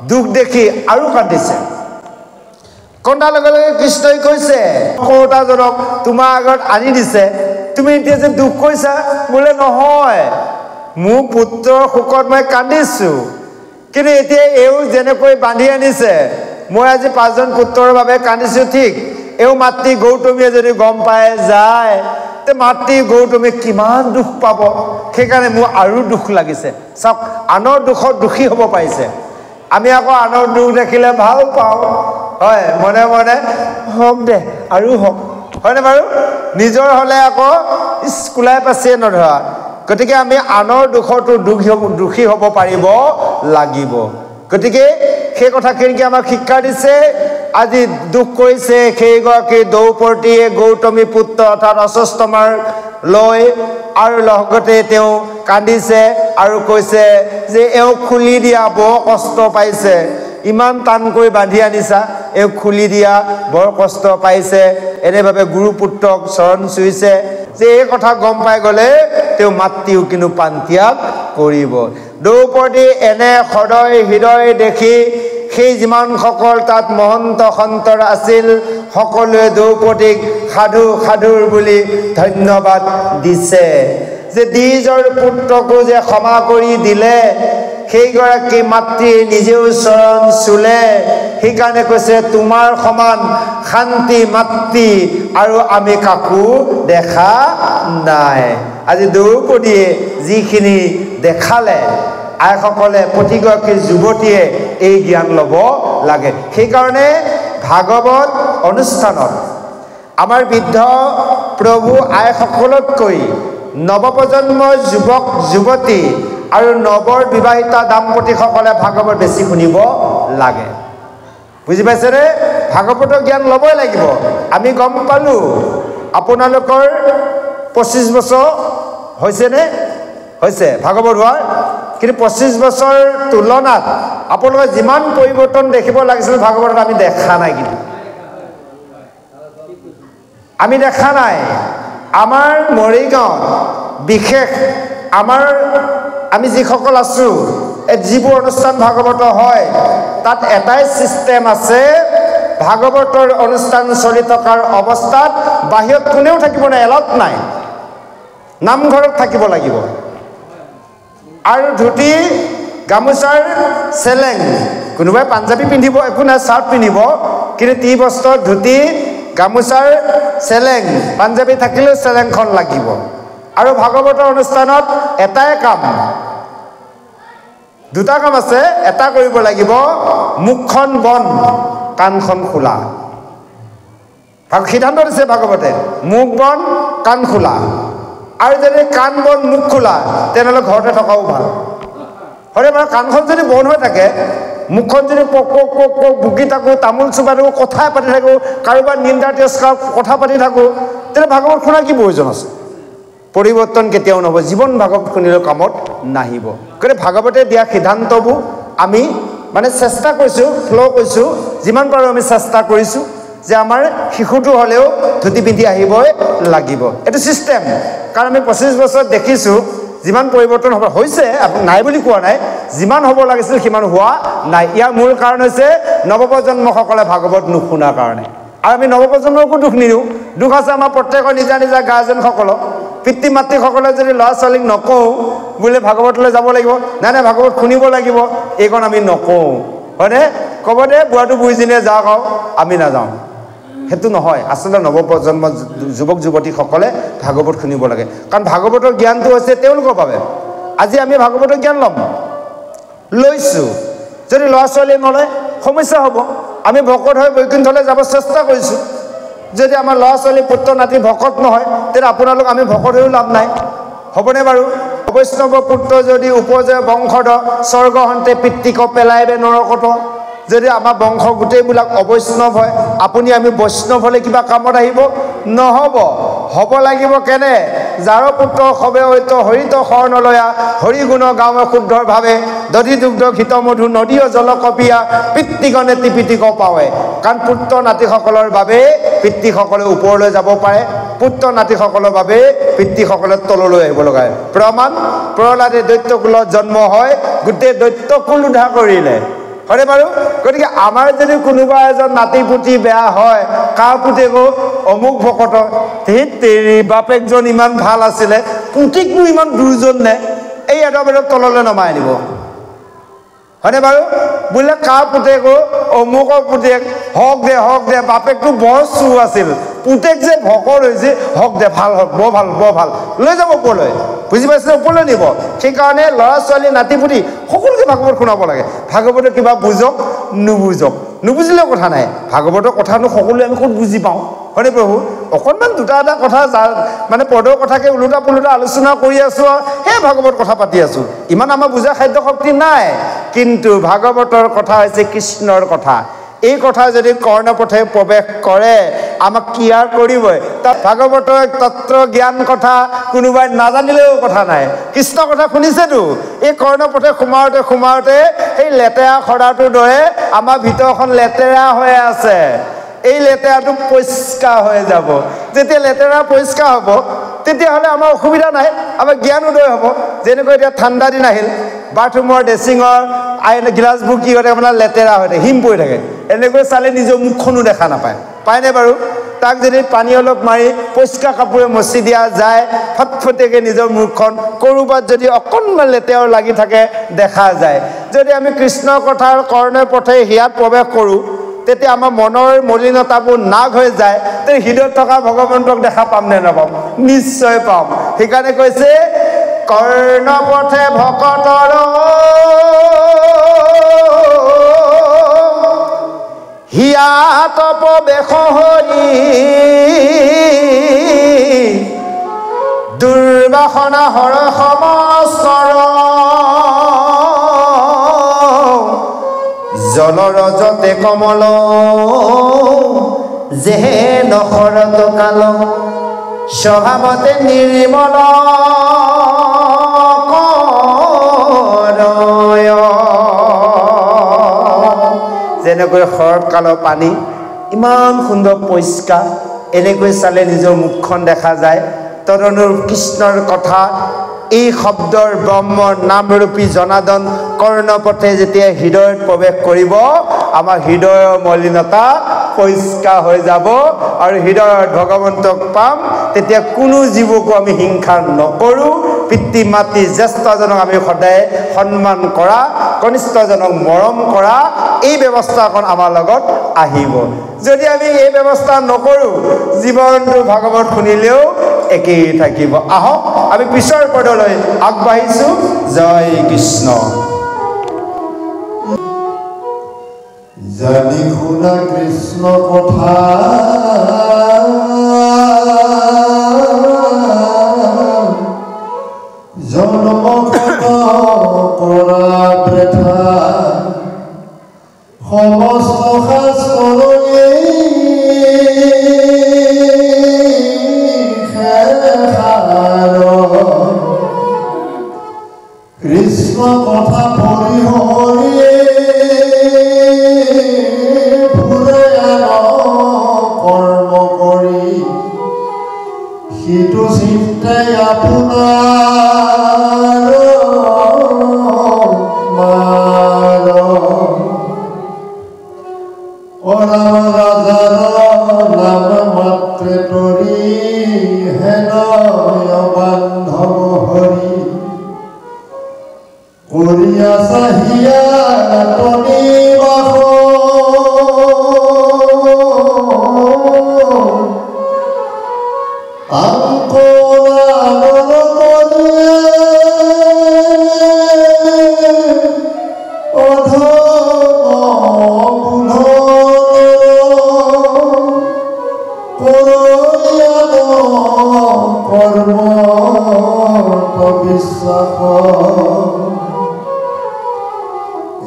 দুখ দেখি আৰু কান্দিছে। কন্দাৰ লগে লগে কৃষ্ণই কৈছে কৰোতাজনক তোমাৰ আগত আনি দিছে, তুমি এতিয়া যে দুখ কৰিছা? বোলে নহয়, মোৰ পুত্ৰৰ শোকত মই কান্দিছো, কিন্তু এতিয়া এওঁ যেনেকৈ বান্ধি আনিছে, মই আজি 5জন পুত্ৰৰ বাবে কান্দিছো ঠিক। এওঁ মাতৃ গৌতমীয়ে যদি গম পাই যায়, তে মাতৃ গৌতমী কিমান দুখ পাব। সেইকাৰণে মোৰ আৰু দুখ লাগিছে। চাওক, আনৰ দুখত দুখী হ'ব পাৰিছে, আমি আকৌ আনৰ দুখ দেখিলে ভাল পাওঁ, হয়, মনে মনে হওক দে আৰু হওক, হয়নে বাৰু? নিজৰ হ'লে আকৌ স্কুলাই পাচিয়ে নধৰা। গতিকে আমি আনৰ দুখতো দুখী হ'ব পাৰিব লাগিব। গতিকে সেই কথাখিনিকে আমাক শিক্ষা দিছে। আজি দুখ কৰিছে সেইগৰাকী দ্ৰৌপদীয়ে গৌতমী পুত্ৰ অৰ্থাৎ অশ্বত্থামাৰ লৈ, আৰু লগতে তেওঁ কান্দিছে আৰু কৈছে যে এওঁ খুলি দিয়া, বৰ কষ্ট পাইছে, ইমান টানকৈ বান্ধি আনিছা, এওঁ খুলি দিয়া, বৰ কষ্ট পাইছে। এনেভাৱে গুৰুপুত্ৰক চৰণ চুইছে। যে এই কথা গম পাই গ'লে তেওঁ মাতৃও কিন্তু প্ৰাণ ত্যাগ কৰিব। দ্ৰৌপদী এনে সদয় হৃদয় দেখি সেই যিমানসকল তাত মহন্ত সন্তৰ আছিল সকলোৱে দ্ৰৌপদীক সাধু সাধুৰ বুলি ধন্যবাদ দিছে যে দ্বিজৰ পুত্ৰকো যে ক্ষমা কৰি দিলে সেইগৰাকী মাতৃয়ে নিজেও চৰণ চুলে সেইকাৰণে কৈছে তোমাৰ সমান শান্তি মাতৃ আৰু আমি কাকো দেখা নাই আজি দ্ৰৌপদীয়ে যিখিনি দেখালে আইসকলে প্ৰতিগৰাকী যুৱতীয়ে এই জ্ঞান ল'ব লাগে সেইকাৰণে ভাগৱত অনুষ্ঠানত আমাৰ বৃদ্ধ প্ৰভু আইসকলতকৈ নৱপ্ৰজন্মৰ যুৱক যুৱতী আৰু নৱৰ বিবাহিতা দাম্পতীসকলে ভাগৱত বেছি শুনিব লাগে বুজি পাইছেনে ভাগৱতৰ জ্ঞান ল'বই লাগিব আমি গম পালোঁ আপোনালোকৰ 25 বছৰ হৈছেনে হৈছে ভাগৱত হোৱাৰ কিন্তু 25 বছৰ তুলনাত আপোনালোকে যিমান পৰিৱৰ্তন দেখিব লাগিছিল ভাগৱতত আমি দেখা নাই কিন্তু আমি দেখা নাই আমাৰ মৰিগাঁৱত বিশেষ আমি যিসকল আছোঁ যিবোৰ অনুষ্ঠান ভাগৱত হয় তাত এটাই চিষ্টেম আছে ভাগৱতৰ অনুষ্ঠান চলি থকাৰ অৱস্থাত বাহিৰত কোনেও থাকিব নাই এলাউড নাই নামঘৰত থাকিব লাগিব আৰু ধুতি গামোচাৰ চেলেং কোনোবাই পাঞ্জাবী পিন্ধিব একো নাই চাৰ্ট পিন্ধিব কিন্তু টি বস্ত্ৰৰ ধুতি গামোচাৰ চেলেং পাঞ্জাবী থাকিলেও চেলেংখন লাগিব আৰু ভাগৱতৰ অনুষ্ঠানত এটাই কাম দুটা কাম আছে এটা কৰিব লাগিব মুখখন বন্ধ কাণখন খোলা সিদ্ধান্ত দিছে ভাগৱতে মুখ বন্ধ কাণ খোলা আৰু যদি কাণ বন্ধ মুখ খোলা তেনেহ'লে ঘৰতে থকাও ভাল হৰে মানে কাণখন যদি বন্ধ হৈ থাকে মুখখন যদি পক পক পক পক বুকি থাকোঁ তামোল চুবাই থাকোঁ কথাই পাতি থাকোঁ কাৰোবাৰ নিন্দা তিৰস্কাৰ কথা পাতি থাকোঁ তেতিয়া ভাগৱত শুনাৰ কি প্ৰয়োজন আছে পৰিৱৰ্তন কেতিয়াও নহ'ব জীৱন ভাগৱত শুনিলেও কামত নাহিব গতিকে ভাগৱতে দিয়া সিদ্ধান্তবোৰ আমি মানে চেষ্টা কৰিছোঁ ফ্ল' কৰিছোঁ যিমান পাৰোঁ আমি চেষ্টা কৰিছোঁ যে আমাৰ শিশুটো হ'লেও ধুতি পিন্ধি আহিবই লাগিব এইটো ছিষ্টেম কাৰণ আমি 25 বছৰত দেখিছোঁ যিমান পৰিৱৰ্তন হ'ব হৈছে নাই বুলি কোৱা নাই যিমান হ'ব লাগিছিল সিমান হোৱা নাই ইয়াৰ মূল কাৰণ হৈছে নৱপ্ৰজন্মসকলে ভাগৱত নুশুনাৰ কাৰণে আৰু আমি নৱপ্ৰজন্মকো দুখ নিদিওঁ দুখ আছে আমাৰ প্ৰত্যেকৰ নিজা নিজা গাৰ্জেনসকলক পিতৃ মাতৃসকলে যদি ল'ৰা ছোৱালীক নকওঁ বোলে ভাগৱতলৈ যাব লাগিব নাই নাই ভাগৱত শুনিব লাগিব এইকণ আমি নকওঁ হয়নে ক'ব দে বুঢ়াটো বুঢ়ীজনীয়ে যাওক আৰু আমি নাযাওঁ সেইটো নহয় আচলতে নৱপ্ৰজন্ম যুৱক যুৱতীসকলে ভাগৱত শুনিব লাগে কাৰণ ভাগৱতৰ জ্ঞানটো হৈছে তেওঁলোকৰ বাবে আজি আমি ভাগৱতৰ জ্ঞান ল'ম লৈছোঁ যদি ল'ৰা ছোৱালীয়ে নলয় সমস্যা হ'ব আমি ভকত হৈ বৈকুণ্ঠলৈ যাব চেষ্টা কৰিছোঁ যদি আমাৰ ল'ৰা ছোৱালী পুত্ৰ নাতি ভকত নহয় তেতিয়া আপোনালোক আমি ভকত হৈও লাভ নাই হ'বনে বাৰু বৈষ্ণৱ পুত্ৰ যদি উপজয় বংশধ স্বৰ্গ হন্তে পিতৃক পেলাইবে নৰকত যদি আমাৰ বংশ গোটেইবিলাক অবৈষ্ণৱ হয় আপুনি আমি বৈষ্ণৱ হ'লে কিবা কামত আহিব নহ'ব হ'ব লাগিব কেনে যাৰ পুত্ৰ সবে হৈত হৰিত শৰণলয়া হৰি গুণ গাঁৱে শুদ্ধৰভাৱে দধি দুগ্ধ ঘিত মধু নদীয় জল কপিয়া পিতৃগণে ত্ৰিপিটিক পাৱে কাৰণ পুত্ৰ নাতিসকলৰ বাবে পিতৃসকলে ওপৰলৈ যাব পাৰে পুত্ৰ নাতিসকলৰ বাবে পিতৃসকলে তললৈ আহিব লগা প্ৰমাণ প্ৰহ্লাদে দৈত্যকুলত জন্ম হয় গোটেই দৈত্যকুল উদ্ধাৰ কৰিলে হয়নে বাৰু গতিকে আমাৰ যদি কোনোবা এজন নাতি পুতি বেয়া হয় কাৰ পুতেকো অমুক ভকত তেৰি বাপেকজন ইমান ভাল আছিলে পুতিকনো ইমান দুৰ্জন নে এই এডৰ তললৈ নমাই আনিব হয়নে বাৰু বোলে কাৰ পুতেকো অমুকৰ পুতেক হওক দে বাপেকটো বৰ চুৰ আছিল পুতেক যে ভকত হৈছে হওক দে ভাল হওক বৰ ভাল লৈ যাব ওপৰলৈ বুজি পাইছে ওপৰলৈ নিব সেইকাৰণে ল'ৰা ছোৱালী নাতি পুতি সকলোকে ভাগৱত শুনাব লাগে ভাগৱতৰ কিবা বুজক নুবুজিলেও কথা নাই ভাগৱতৰ কথানো সকলোৱে আমি ক'ত বুজি পাওঁ হয়নে প্ৰভু অকণমান দুটা এটা কথা মানে পদৰ কথাকে ওলোটা পোলোটা আলোচনা কৰি আছোঁ আৰু সেই ভাগৱত কথা পাতি আছোঁ ইমান আমাৰ বুজা খাদ্য শক্তি নাই কিন্তু ভাগৱতৰ কথা হৈছে কৃষ্ণৰ কথা এই কথা যদি কৰ্ণপথে প্ৰৱেশ কৰে আমাক ক্লিয়াৰ কৰিবই তাত ভাগৱতৰ তত্ত্ব জ্ঞান কথা কোনোবাই নাজানিলেও কথা নাই কৃষ্ণ কথা শুনিছেতো এই কৰ্ণপথে সোমাওঁতে সেই লেতেৰা সৰাটোৰ দৰে আমাৰ ভিতৰখন লেতেৰা হৈ আছে এই লেতেৰাটো পৰিষ্কাৰ হৈ যাব যেতিয়া লেতেৰা পৰিষ্কাৰ হ'ব তেতিয়াহ'লে আমাৰ অসুবিধা নাই, আমাৰ জ্ঞান উদয় হ'ব। যেনেকৈ এতিয়া ঠাণ্ডা দিন আহিল, বাথৰুমৰ ড্ৰেছিঙৰ গিলাচবোৰ কি হৈ থাকে, আপোনাৰ লেতেৰা হৈ থাকে, হিম পৰি থাকে। এনেকৈ চালে নিজৰ মুখখনো দেখা নাপায়, পায়নে বাৰু? তাক যদি পানী অলপ মাৰি পৰিষ্কাৰ কাপোৰে মচি দিয়া যায়, ফটফটীয়াকৈ নিজৰ মুখখন ক'ৰবাত যদি অকণমান লেতেৰা লাগি থাকে দেখা যায়। যদি আমি কৃষ্ণৰ কথাৰ কৰ্ণে পথে হিয়াত প্ৰৱেশ কৰোঁ, তেতিয়া আমাৰ মনৰ মলিনতাবোৰ নাশ হৈ যায়। তেতিয়া হৃদয়ত থকা ভগৱন্তক দেখা পাম নে নাপাম? নিশ্চয় পাম। সেইকাৰণে কৈছে কৰ্ণ পথে ভকতৰ হিয়াত প্ৰৱেশ হৰি দুৰ্বাসনা হৰ সমস্তৰ জলৰজতে কমল যেহে নখৰত কাল স্বভাৱতে নিৰ্মল কৰয়। যেনেকৈ শৰৎ কালৰ পানী ইমান সুন্দৰ পৰিষ্কাৰ, এনেকৈ চালে নিজৰ মুখখন দেখা যায়। তদনুৰূপ কৃষ্ণৰ কথা এই শব্দৰ ব্ৰহ্মৰ নামৰূপী জনাদন কৰ্ণপথে যেতিয়া হৃদয়ত প্ৰৱেশ কৰিব, আমাৰ হৃদয়ৰ মলিনতা পৰিষ্কাৰ হৈ যাব আৰু হৃদয়ত ভগৱন্তক পাম। তেতিয়া কোনো জীৱকো আমি হিংসা নকৰোঁ। পিতৃ মাতৃ জ্যেষ্ঠজনক আমি সদায় সন্মান কৰা, কনিষ্ঠজনক মৰম কৰা, এই ব্যৱস্থাখন আমাৰ লগত আহিব। যদি আমি এই ব্যৱস্থা নকৰোঁ, জীৱনটো ভাগৱত শুনিলেও একেই থাকিব। আহক আমি পিছৰ পদলৈ আগবাঢ়িছোঁ। জয় কৃষ্ণ। জানি শুনা কৃষ্ণ কথা জন্মগত কৰা প্ৰেথা সমস্ত শাস্ত্ৰৰে কৃষ্ণ কথা পঢ়ি হৰিয়ে ফুৰে কৰ্ম কৰি সিটো চিন্তাই আপোনাৰ মাৰ ৰাম ৰাজাৰ নাম মাত্ৰে তৰি হেন বান্ধৱ হৰি কৰিয়া চাহিয়া তনি বাস আংকোলাদৰ কৰিয়ে অধম কৰিয়াদ কৰ্ম বিশ্বাস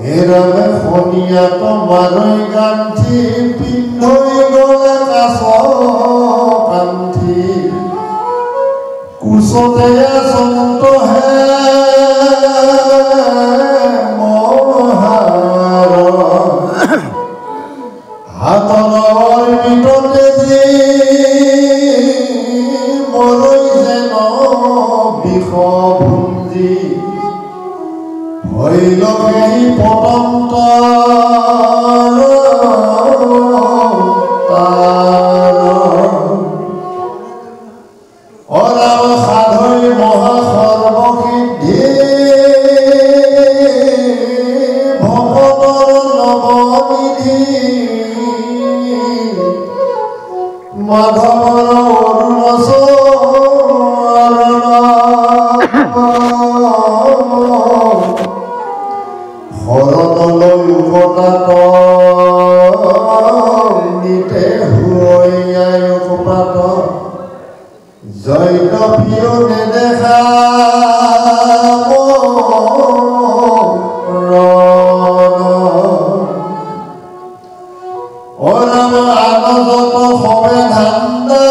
হেৰামে শনিয়া তোমাৰৈ গান্ধী পিন্ধৈ গলে কাছ কান্ধি কুচতে সন্ত হে মহাৰ হাতৰ ভিতৰতে যি মৰৈ যেন বিষ ভুঞ্জি হইল সেই পতন্ত অৰাম সাধৈ মহা সৰ্বসিদ্ধি ভকতৰ নৱনিধি মাধৱৰ শৰণলৈ উপতাত নিতে হুঁয়াই উপপাত জৈন প্ৰিয় নেদেখা অৰাম আনন্দত সবে ধান্দা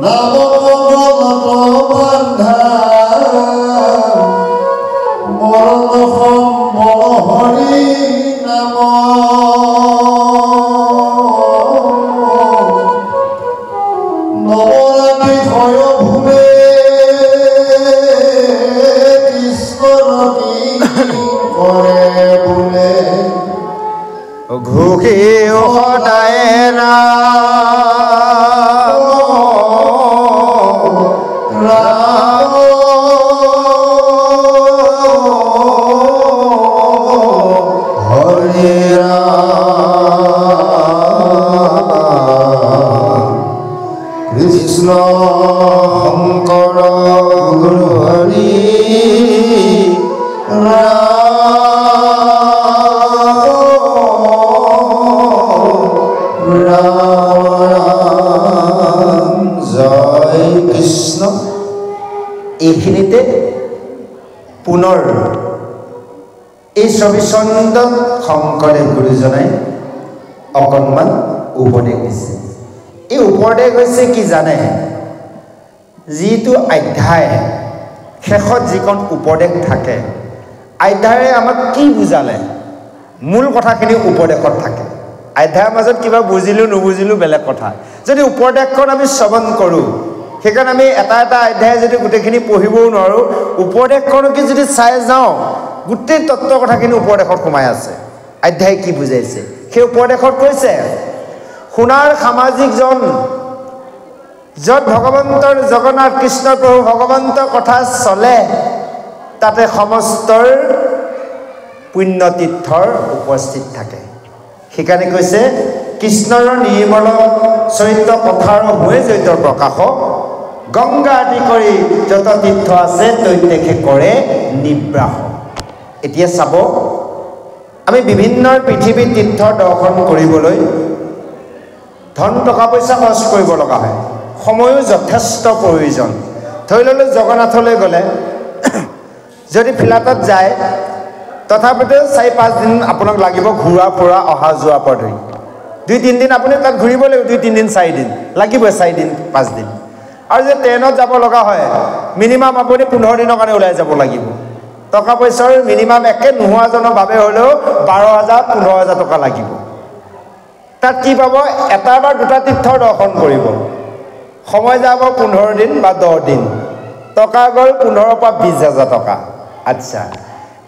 নামকগত বান্ধা মৰণ সম্বল হৰি নাম কৃষ্ণ শংকৰ গুৰু হৰি ৰাম জয় কৃষ্ণ। এইখিনিতে পুনৰ এই ছবিচন্দত শংকৰদেৱ গুৰুজনাই অকণমান উপদেশ দিছে। এই উপদেশ হৈছে কি জানে, যিটো অধ্যায় শেষত যিখন উপদেশ থাকে, অধ্যায়ে আমাক কি বুজালে, মূল কথাখিনি উপদেশত থাকে। অধ্যায়ৰ মাজত কিবা বুজিলোঁ নুবুজিলোঁ বেলেগ কথা, যদি উপদেশখন আমি শ্ৰৱণ কৰোঁ, সেইকাৰণে আমি এটা এটা অধ্যায় যদি গোটেইখিনি পঢ়িবও নোৱাৰোঁ, উপদেশখনকে যদি চাই যাওঁ গোটেই তত্ত্ব কথাখিনি উপদেশত সোমাই আছে। অধ্যায় কি বুজাইছে সেই উপদেশত কৈছে, সোণাৰ সামাজিকজন য'ত ভগৱন্তৰ জগন্নাথ কৃষ্ণ প্ৰভু ভগৱন্তৰ কথা চলে, তাতে সমস্তৰ পুণ্যতীৰ্থৰ উপস্থিত থাকে। সেইকাৰণে কৈছে, কৃষ্ণৰ নিৰ্মল চৰিত্ৰ কথাৰ হৈ জৈতৰ প্ৰকাশ, গংগা আদি কৰি যত তীৰ্থ আছে তৈতেখে কৰে নিব্ৰাস। এতিয়া চাব, আমি বিভিন্ন পৃথিৱীৰ তীৰ্থ দৰ্শন কৰিবলৈ ধন টকা পইচা খৰচ কৰিব লগা হয়, সময়ো যথেষ্ট প্ৰয়োজন। ধৰি ল'লোঁ জগন্নাথলৈ গ'লে যদি ফ্লাইটত যায়, তথাপিতো 4-5 দিন আপোনাক লাগিব ঘূৰা ফুৰা অহা যোৱাৰ পৰা ধৰি। 2-3 দিন আপুনি তাত ঘূৰিব লাগিব, 2-3 দিন 4 দিন লাগিবই, 4 দিন 5 দিন। আৰু যে ট্ৰেইনত যাব লগা হয়, মিনিমাম আপুনি 15 দিনৰ কাৰণে ওলাই যাব লাগিব। টকা পইচাৰ মিনিমাম একে নোহোৱাজনৰ বাবে হ'লেও 12,000-15,000 টকা লাগিব। তাত কি পাব, এটা বা দুটা তীৰ্থ দৰ্শন কৰিব, সময় যাব 15 দিন বা 10 দিন, টকা গ'ল 15,000 পৰা 20,000 টকা। আচ্ছা,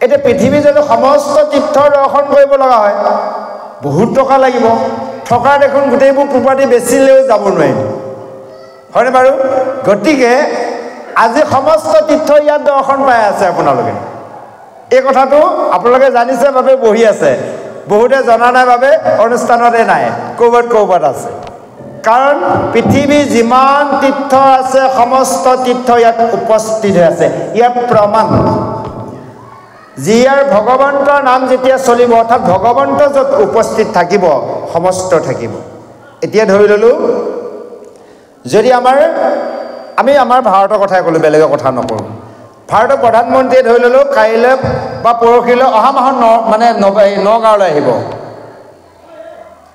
এতিয়া পৃথিৱী যদি সমস্ত তীৰ্থ দৰ্শন কৰিব লগা হয়, বহুত টকা লাগিব। থকা দেখোন গোটেইবোৰ প্ৰপাৰ্টি বেচিলেও যাব নোৱাৰিম, হয়নে বাৰু? গতিকে আজি সমস্ত তীৰ্থ ইয়াত দৰ্শন পাই আছে আপোনালোকে। এই কথাটো আপোনালোকে জানিছে বাবে বহি আছে, বহুতে জনা নাই বাবে অনুষ্ঠানতে নাই, ক'ৰবাত আছে। কাৰণ পৃথিৱীৰ যিমান তীৰ্থ আছে সমস্ত তীৰ্থ ইয়াত উপস্থিত হৈ আছে। ইয়াৰ প্ৰমাণ, যিয়াৰ ভগৱন্তৰ নাম যেতিয়া চলিব, অৰ্থাৎ ভগৱন্ত য'ত উপস্থিত থাকিব সমস্ত থাকিব। এতিয়া ধৰি ল'লোঁ, যদি আমি আমাৰ ভাৰতৰ কথাই ক'লোঁ, বেলেগৰ কথা নকৰোঁ। ভাৰতৰ প্ৰধানমন্ত্ৰীয়ে ধৰি ল'লোঁ কাইলৈ বা পৰহিলৈ অহা মাহত নগাঁৱলৈ আহিব,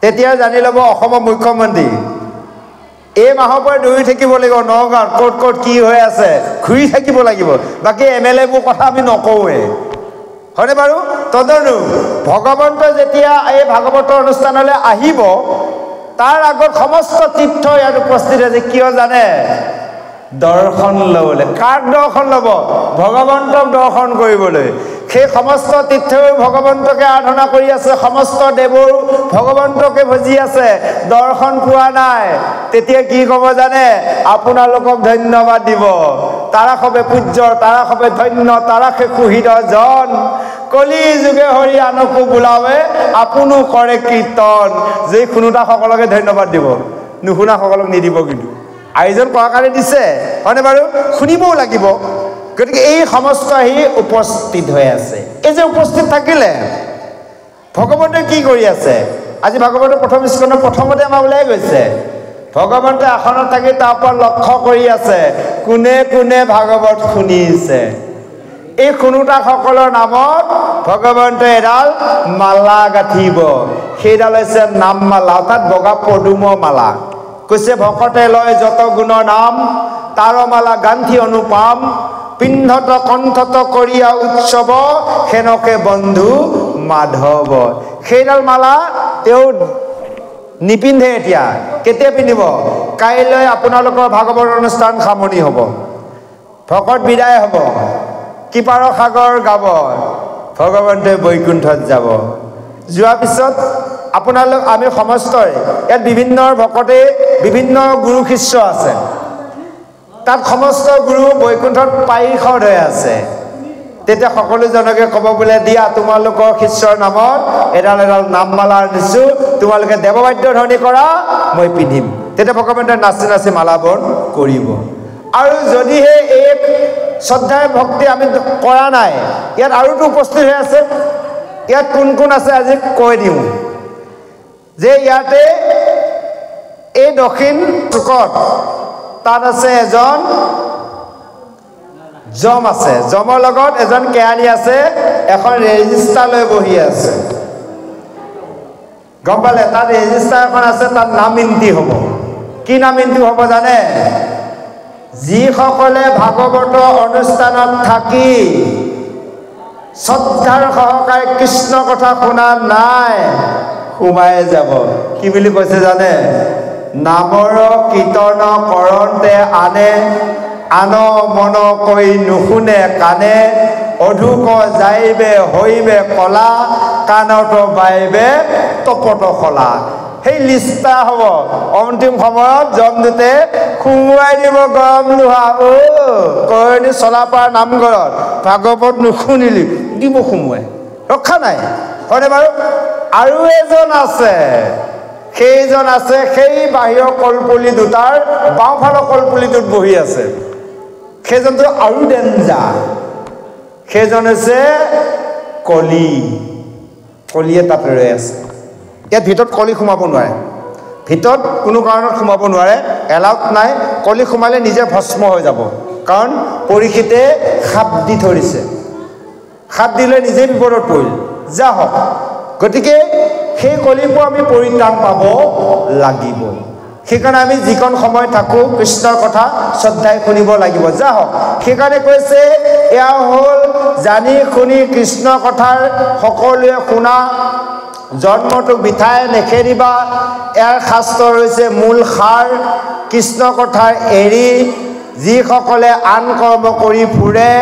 তেতিয়া জানি ল'ব অসমৰ মুখ্যমন্ত্ৰী এই মাহৰ পৰা দৌৰি থাকিব লাগিব নগাঁৱত, ক'ত ক'ত কি হৈ আছে ঘূৰি থাকিব লাগিব। বাকী MLA বোৰ কথা আমি নকওঁৱে, হয়নে বাৰু? তদনু ভগৱন্ত যেতিয়া এই ভাগৱতৰ অনুষ্ঠানলৈ আহিব, তাৰ আগত সমস্ত তীৰ্থ ইয়াত উপস্থিত আছে। কিয় জানে? দৰ্শন ল'বলৈ। কাক দৰ্শন ল'ব? ভগৱন্তক দৰ্শন কৰিবলৈ। সেই সমস্ত তীৰ্থই ভগৱন্তকে আৰাধনা কৰি আছে, সমস্ত দেৱৰ ভগৱন্তকে ভজি আছে, দৰ্শন পোৱা নাই। তেতিয়া কি ক'ব জানে? আপোনালোকক ধন্যবাদ দিব। তাৰা সবে পূজ্য, তাৰা সবে ধন্য, তাৰা সে কুহিত জন, কলি যুগে হৰি আনকো বোলাৱে, আপোনো কৰে কীৰ্তন। যে শুনোতাসকলকে ধন্যবাদ দিব, নুশুনাসকলক নিদিব। কিন্তু আয়োজন কৰাৰ কাৰণে দিছে, হয়নে বাৰু? শুনিবও লাগিব। গতিকে এই সমস্ত আহি উপস্থিত হৈ আছে। এই যে উপস্থিত থাকিলে ভগৱন্তে কি কৰি আছে? আজি ভাগৱতৰ প্ৰথম স্কন্ধৰ প্ৰথমতে আমাৰ ওলাই গৈছে, ভগৱন্তে আসনত থাকি তাৰ পৰা লক্ষ্য কৰি আছে কোনে কোনে ভাগৱত শুনিছে। এই শুনোতাসকলৰ নামত ভগৱন্তে এডাল মালা গাঁঠিব। সেইডাল হৈছে নাম মালা, অৰ্থাৎ বগা পদুমৰ মালা। কৈছে ভকতে লয় যত গুণৰ নাম, তাৰ মালা গান্ধী অনুপাম, পিন্ধত কণ্ঠত কৰিয়া উৎসৱ, সেনকে বন্ধু মাধৱ। সেইডাল মালা তেওঁ নিপিন্ধে। এতিয়া কেতিয়া পিন্ধিব? কাইলৈ আপোনালোকৰ ভাগৱত অনুষ্ঠান সামৰণি হ'ব, ভকত বিদায় হ'ব, কৃপাৰ সাগৰ গাব, ভগৱন্তে বৈকুণ্ঠত যাব। যোৱাৰ পিছত আমি সমস্তই ইয়াত বিভিন্ন ভকতে বিভিন্ন গুৰু শিষ্য আছে, তাত সমস্ত গুৰু বৈকুণ্ঠত পাৰিষদ হৈ আছে। তেতিয়া সকলোজনকে ক'ব বোলে, দিয়া তোমালোকৰ শিষ্যৰ নামত এডাল এডাল নামমালা দিছোঁ, তোমালোকে দেৱবাদ্য ধ্বনি কৰা, মই পিন্ধিম। তেতিয়া ভগৱন্তই নাচি নাচি মালাবন কৰিব আৰু যদিহে এই শ্ৰদ্ধাৰ ভক্তি আমি কৰা নাই ইয়াত আৰুতো উপস্থিত হৈ আছে ইয়াত কোন কোন আছে আজি কৈ দিওঁ যে ইয়াতে এই দক্ষিণ চুকত তাত আছে এজন জম আছে জমৰ লগত এজন কেয়ানী আছে এখন ৰেজিষ্টাৰ লৈ বহি আছে গম পালে তাত ৰেজিষ্টাৰ এখন আছে তাত নাম ইন্তি হ'ব কি নাম ইন্তি হ'ব জানে যিসকলে ভাগৱত অনুষ্ঠানত থাকি শ্ৰদ্ধাৰ সহকাৰে কৃষ্ণ কথা শুনা নাই সোমাই যাব কি বুলি কৈছে জানে নামৰ কীৰ্তন কৰন্তে আনে আন মন কৈ নুশুনে কানে অধুক যাইবে হৈবে কলা কাণত বাইবে তপত খলা সেই লিষ্টা হ'ব অন্তিম সময়ত জমদূতে সোমোৱাই দিব গৰম লোহা কৰণী চলাপাৰ নামঘৰত ভাগৱত নুশুনিলি দিব সোমোৱাই ৰক্ষা নাই হয়নে বাৰু আৰু এজন আছে সেইজন আছে সেই বাহিৰৰ কলপুলি দুটাৰ বাওঁফালৰ কলপুলিটোত বহি আছে সেইজনটো আৰু ডেঞ্জাৰ সেইজন হৈছে কলিয়ে তাত ৰৈ আছে ইয়াত ভিতৰত কলি সোমাব নোৱাৰে ভিতৰত কোনো কাৰণত সোমাব নোৱাৰে এলাউড নাই কলি সোমালে নিজে ভস্ম হৈ যাব কাৰণ পৰীক্ষিতে সাপ দি ধৰিছে সাপ দিলে নিজে বিপদত পৰিল যা হওক গতিকে সেই কলিৰ পৰা আমি পৰিত্ৰাণ পাব লাগিব সেইকাৰণে আমি যিকণ সময় থাকোঁ কৃষ্ণৰ কথা শ্ৰদ্ধাই শুনিব লাগিব যা হওক সেইকাৰণে কৈছে এয়া হ'ল জানি শুনি কৃষ্ণ কথাৰ সকলোৱে শুনা জন্মটো বিঠাই নেখেৰিবা ইয়াৰ শাস্ত্ৰ হৈছে মূল সাৰ কৃষ্ণ কথাৰ এৰি যিসকলে আন কৰ্ম কৰি ফুৰে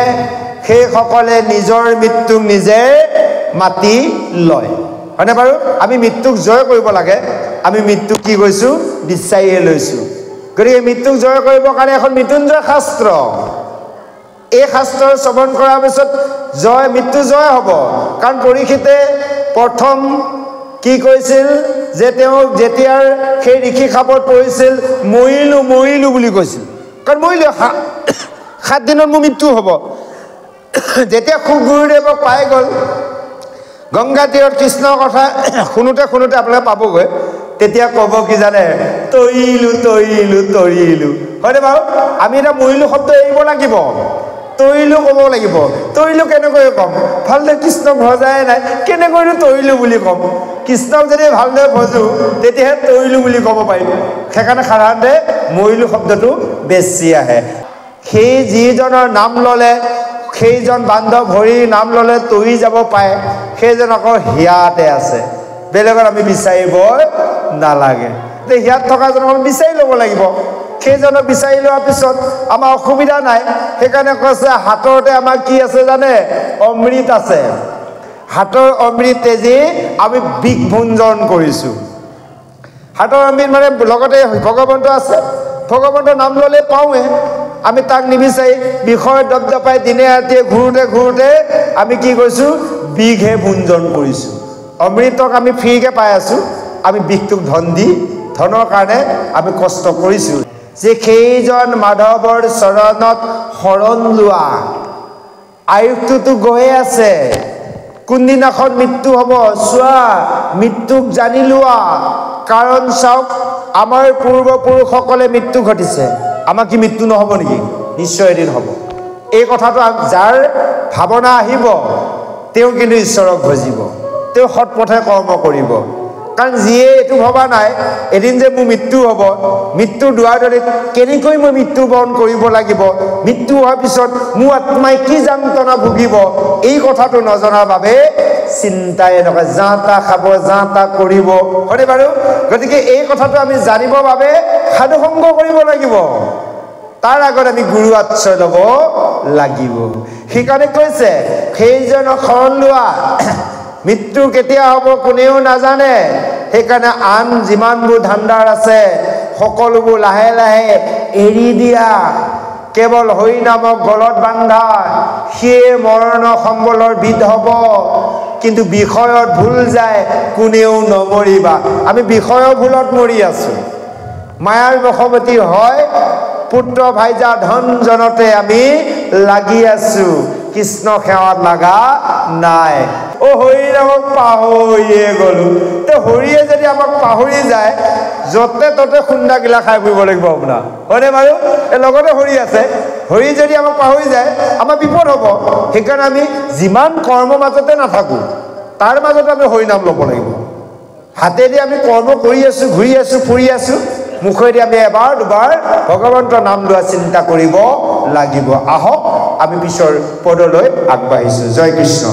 সেইসকলে নিজৰ মৃত্যুক নিজে মাতি লয় হয়নে বাৰু আমি মৃত্যুক জয় কৰিব লাগে আমি মৃত্যুক কি কৈছোঁ বিচাৰিয়ে লৈছোঁ গতিকে মৃত্যুক জয় কৰিবৰ কাৰণে এখন মৃত্যুঞ্জয় শাস্ত্ৰ এই শাস্ত্ৰৰ শ্ৰৱণ কৰাৰ পিছত মৃত্যু জয় হ'ব কাৰণ পৰীক্ষিতে প্ৰথম কি কৈছিল যে তেওঁ যেতিয়াৰ সেই ঋষি খাপত পৰিছিল মৰিলোঁ বুলি কৈছিল কাৰণ মৰিলোঁ 7 দিনত মোৰ মৃত্যু হ'ব যেতিয়া খুব গুৰুদেৱক পাই গ'ল গংগা তীৰত কৃষ্ণৰ কথা শুনোতে আপোনালোকে পাবগৈ তেতিয়া ক'ব কি জানে তৰিলোঁ হয়নে বাৰু আমি এটা মৰিলোঁ শব্দ এৰিব লাগিব তৰিলোঁ ক'ব লাগিব তৰিলোঁ কেনেকৈ ক'ম ভালদৰে কৃষ্ণক ভজাই নাই কেনেকৈনো তৰিলোঁ বুলি ক'ম কৃষ্ণক যদি ভালদৰে ভজোঁ তেতিয়াহে তৰিলোঁ বুলি ক'ব পাৰিম সেইকাৰণে সাধাৰণতে মৰিলোঁ শব্দটো বেছি আহে সেই যিজনৰ নাম ল'লে সেইজন বান্ধৱ হৰিৰ নাম ল'লে তৰি যাব পাৰে সেইজন আকৌ হিয়াতে আছে বেলেগত আমি বিচাৰিব নালাগে হিয়াত থকাজনক আমি বিচাৰি ল'ব লাগিব সেইজনক বিচাৰি লোৱাৰ পিছত আমাৰ অসুবিধা নাই সেইকাৰণে কৈছে হাততে আমাৰ কি আছে জানে অমৃত আছে হাতৰ অমৃত তেজি আমি বিষ ভঞ্জন কৰিছোঁ হাতৰ অমৃত মানে লগতে ভগৱন্ত আছে ভগৱন্তৰ নাম ল'লে পাওঁৱে আমি তাক নিবিচাৰি বিষয় দপদপাই দিনে ৰাতিয়ে ঘূৰোঁতে আমি কি কৰিছোঁ বিষহে ভঞ্জন কৰিছোঁ অমৃতক আমি ফ্ৰীকৈ পাই আছোঁ আমি বিষটোক ধনৰ কাৰণে আমি কষ্ট কৰিছোঁ যে সেইজন মাধৱৰ চৰণত শৰণ লোৱা আয়ুসটোতো গৈয়ে আছে কোনদিনাখন মৃত্যু হ'ব চোৱা মৃত্যুক জানি লোৱা কাৰণ চাওক আমাৰ পূৰ্বপুৰুষসকলে মৃত্যু ঘটিছে আমাৰ কি মৃত্যু নহ'ব নেকি নিশ্চয় এদিন হ'ব এই কথাটো যাৰ ভাৱনা আহিব তেওঁ কিন্তু ঈশ্বৰক ভজিব তেওঁ সৎপথে কৰ্ম কৰিব কাৰণ যিয়ে এইটো ভবা নাই এদিন যে মোৰ মৃত্যু হ'ব মৃত্যুৰ দুৱাৰদলিত কেনেকৈ মই মৃত্যুবৰণ কৰিব লাগিব মৃত্যু হোৱাৰ পিছত মোৰ আত্মাই কি যন্ত্ৰণা ভুগিব এই কথাটো নজনাৰ বাবে চিন্তাই নকৰে যা তা খাব যা তা কৰিব হয়নে বাৰু গতিকে এই কথাটো আমি জানিবৰ বাবে সাধুসংগ কৰিব লাগিব তাৰ আগত আমি গুৰু আশ্ৰয় ল'ব লাগিব সেইকাৰণে কৈছে সেইজনক শৰণ লোৱা মৃত্যু কেতিয়া হ'ব কোনেও নাজানে সেইকাৰণে আন যিমানবোৰ ধান্দাৰ আছে সকলোবোৰ লাহে লাহে এৰি দিয়া কেৱল হৰি নামক গলত বান্ধা সিয়ে মৰণ সম্বলৰ বিধ হ'ব কিন্তু বিষয়ত ভুল যায় কোনেও নমৰিবা আমি বিষয়ৰ ভুলত মৰি আছোঁ মায়াৰ বশৱতী হয় পুত্ৰ ভাইজা ধন জনতে আমি লাগি আছো কৃষ্ণ সেৱাত লাগা নাই ও হৰি নামক পাহৰিয়ে গলো তে হৰিয়ে যদি আমাক পাহৰি যায় যতে ততে খুন্দা গিলা খাই ফুৰিব লাগিব আপোনাৰ হয়নে বাৰু এই লগতে হৰি আছে হৰি যদি আমাক পাহৰি যায় আমাৰ বিপদ হ'ব সেইকাৰণে আমি যিমান কৰ্ম মাজতে নাথাকো তাৰ মাজতে আমি হৰি নাম ল'ব লাগিব হাতেদি আমি কৰ্ম কৰি আছো ঘূৰি আছো ফুৰি আছো মুখেদি আমি এবাৰ দুবাৰ ভগৱন্তৰ নাম লোৱা চিন্তা কৰিব লাগিব আহক আমি পিছৰ পদলৈ আগবাঢ়িছো জয় কৃষ্ণ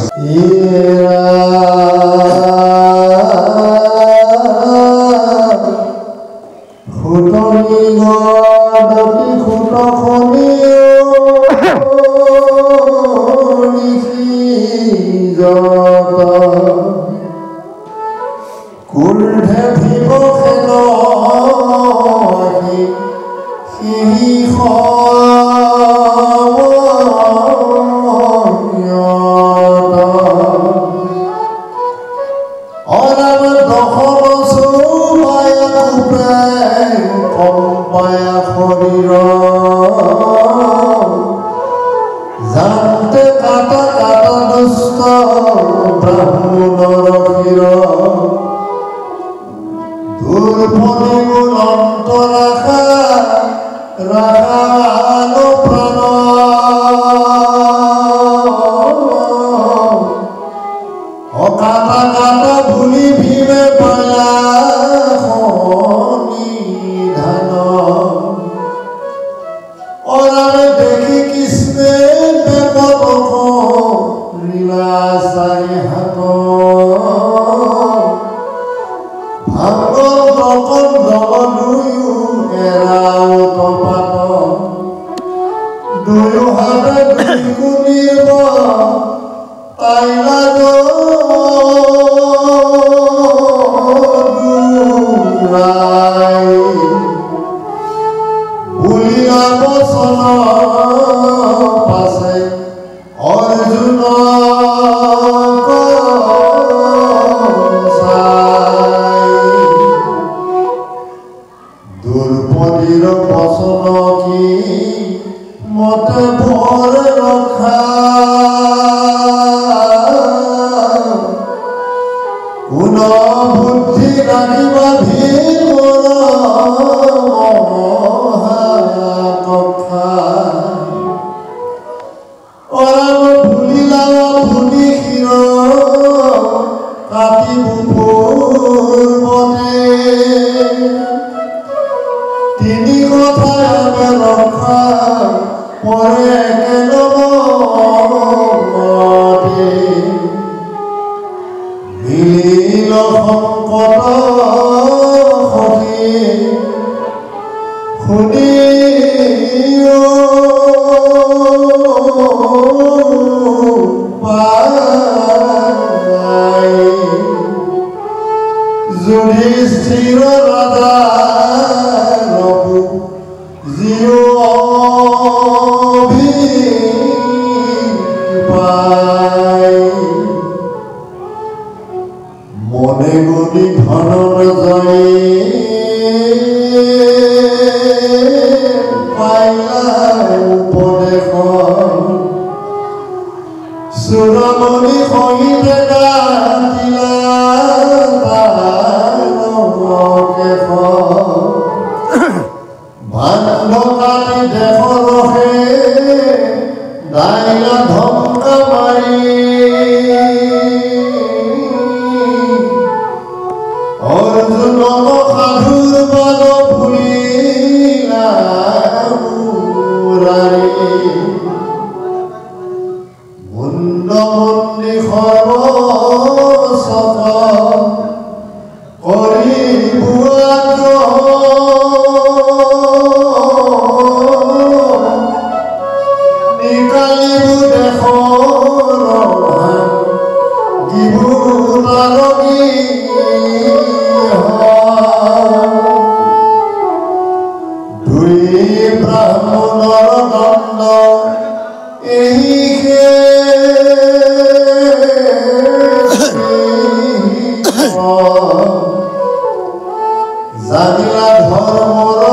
জানিলা ধৰ্মৰ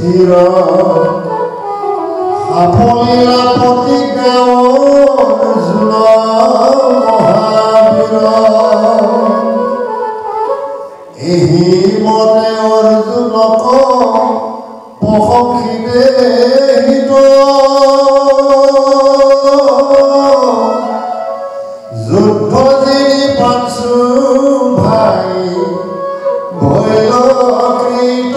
ধীৰ সাফলীলা প্ৰতিজ্ঞা অৰ্জুন মহাবীৰ এহি মনে অৰ্জুনক প্ৰশংসিতে হিত যুদ্ধ যিনি পাঞ্চু ভাই ভৈল কৃত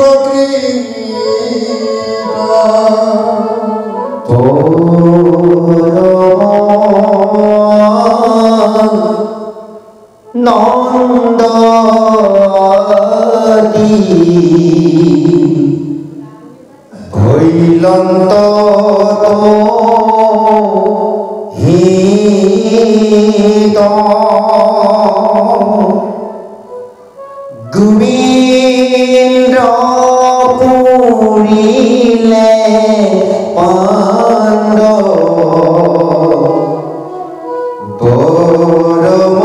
নন্দী ভৈলন্ত হিত গোবিন্দ পুৰিলে পাণ্ডৱ বৰমনু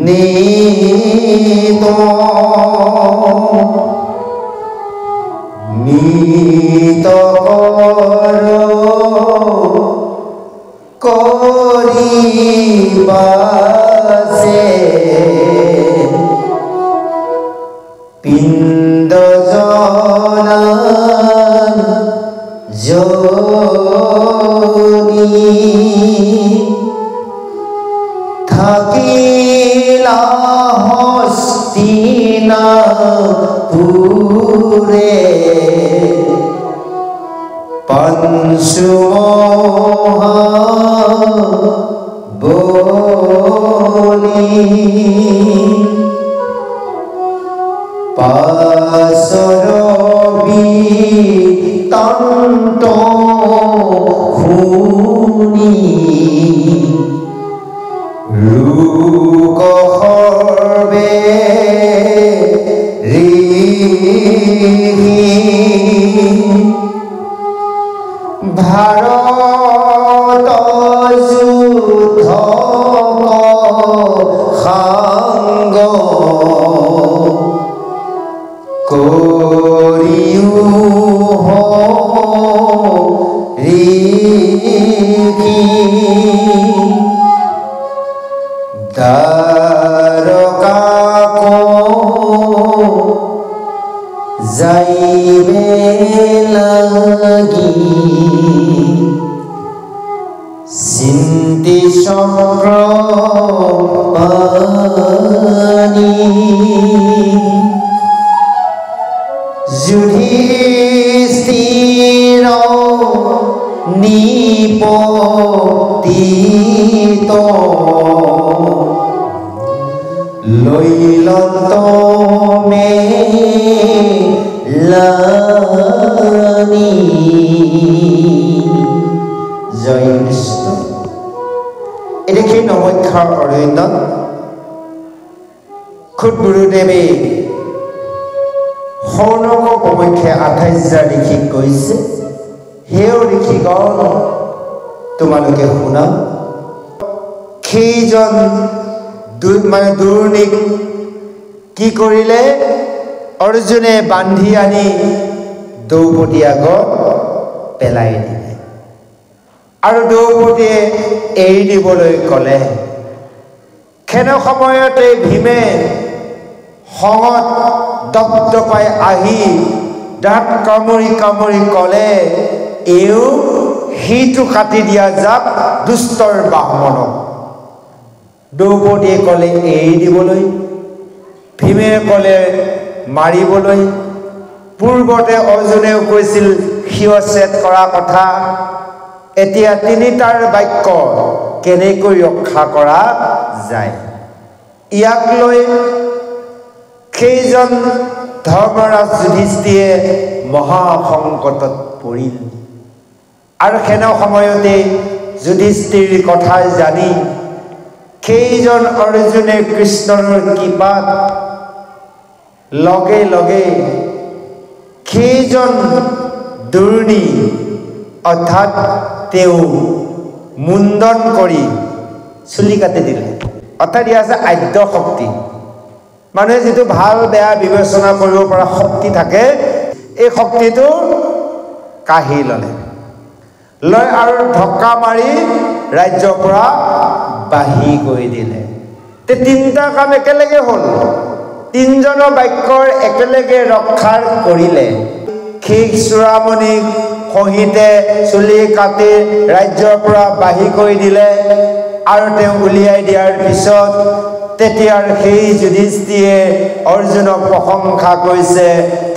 নীত নীত কৰিবাছে পিণ্ড জনন যোগী থাকিলা হস্তিনাপুৰে পঞ্চু বলি পাশৰবি তন্ত শুনি ৰূক সৰ্বে ভাৰত যুদ্ধ সাংগ কৰিও দ্বাৰকাকো যাইবে লাগি চিন্তি চক্ৰ পানি যুধিষ্ঠিৰ নিপতিত লৈলন্ত মেলানি জয় কৃষ্ণ। এতিয়া সেই নমক্ষাৰ অৰণ্যত খুদ গুৰুদেৱে সৌনক উপমক্ষে 28 ঋষিক কৈছে, সেও ঋষিগণ তোমালোকে শুনা। সেইজন দুৰ্ণিক কি কৰিলে? অৰ্জুনে বান্ধি আনি দ্ৰৌপদী আগত পেলাই দিলে আৰু দ্ৰৌপদীয়ে এৰি দিবলৈ ক'লে। ক্ষণ সময়তে ভীমে খঙত দপদপাই আহি দাঁত কামুৰি কামুৰি ক'লে, এও সিটো কাটি দিয়া যাক দুষ্টৰ বাহমনক। দ্ৰৌপদীয়ে ক'লে এৰি দিবলৈ, ভীমে ক'লে মাৰিবলৈ। পূৰ্বতে অৰ্জুনেও কৈছিল শিৱচ্ছেদ কৰা কথা। এতিয়া তিনিটাৰ বাক্য কেনেকৈ ৰক্ষা কৰা যায়? ইয়াক লৈ সেইজন ধৰ্মৰাজ যুধিষ্ঠিৰে মহাসংকটত পৰিল আৰু সেনে সময়তে যুধিষ্ঠিৰ কথা জানি সেইজন অৰ্জুনে কৃষ্ণৰ কৃপাত লগে লগে সেইজন দুৰ্ণী অৰ্থাৎ তেওঁ মুণ্ডন কৰি চুলি কাটি দিলে। অৰ্থাৎ ইয়া আছে আদ্য শক্তি। মানুহে যিটো ভাল বেয়া বিবেচনা কৰিব পৰা শক্তি থাকে এই শক্তিটো কাঢ়ি লয় আৰু ঢকা মাৰি ৰাজ্যৰ পৰা বাহি কৰি দিলে তে তিনিটা কাম একেলগে হ'ল তিনিজনৰ বাক্যৰ একেলগে ৰক্ষা কৰিলে শেষ চূড়ামণিক খহিতে চুলি কাটি ৰাজ্যৰ পৰা বাহি কৰি দিলে আৰু তেওঁ উলিয়াই দিয়াৰ পিছত তেতিয়াৰ সেই যুধিষ্ঠিৰে অৰ্জুনক প্ৰশংসা কৰিছে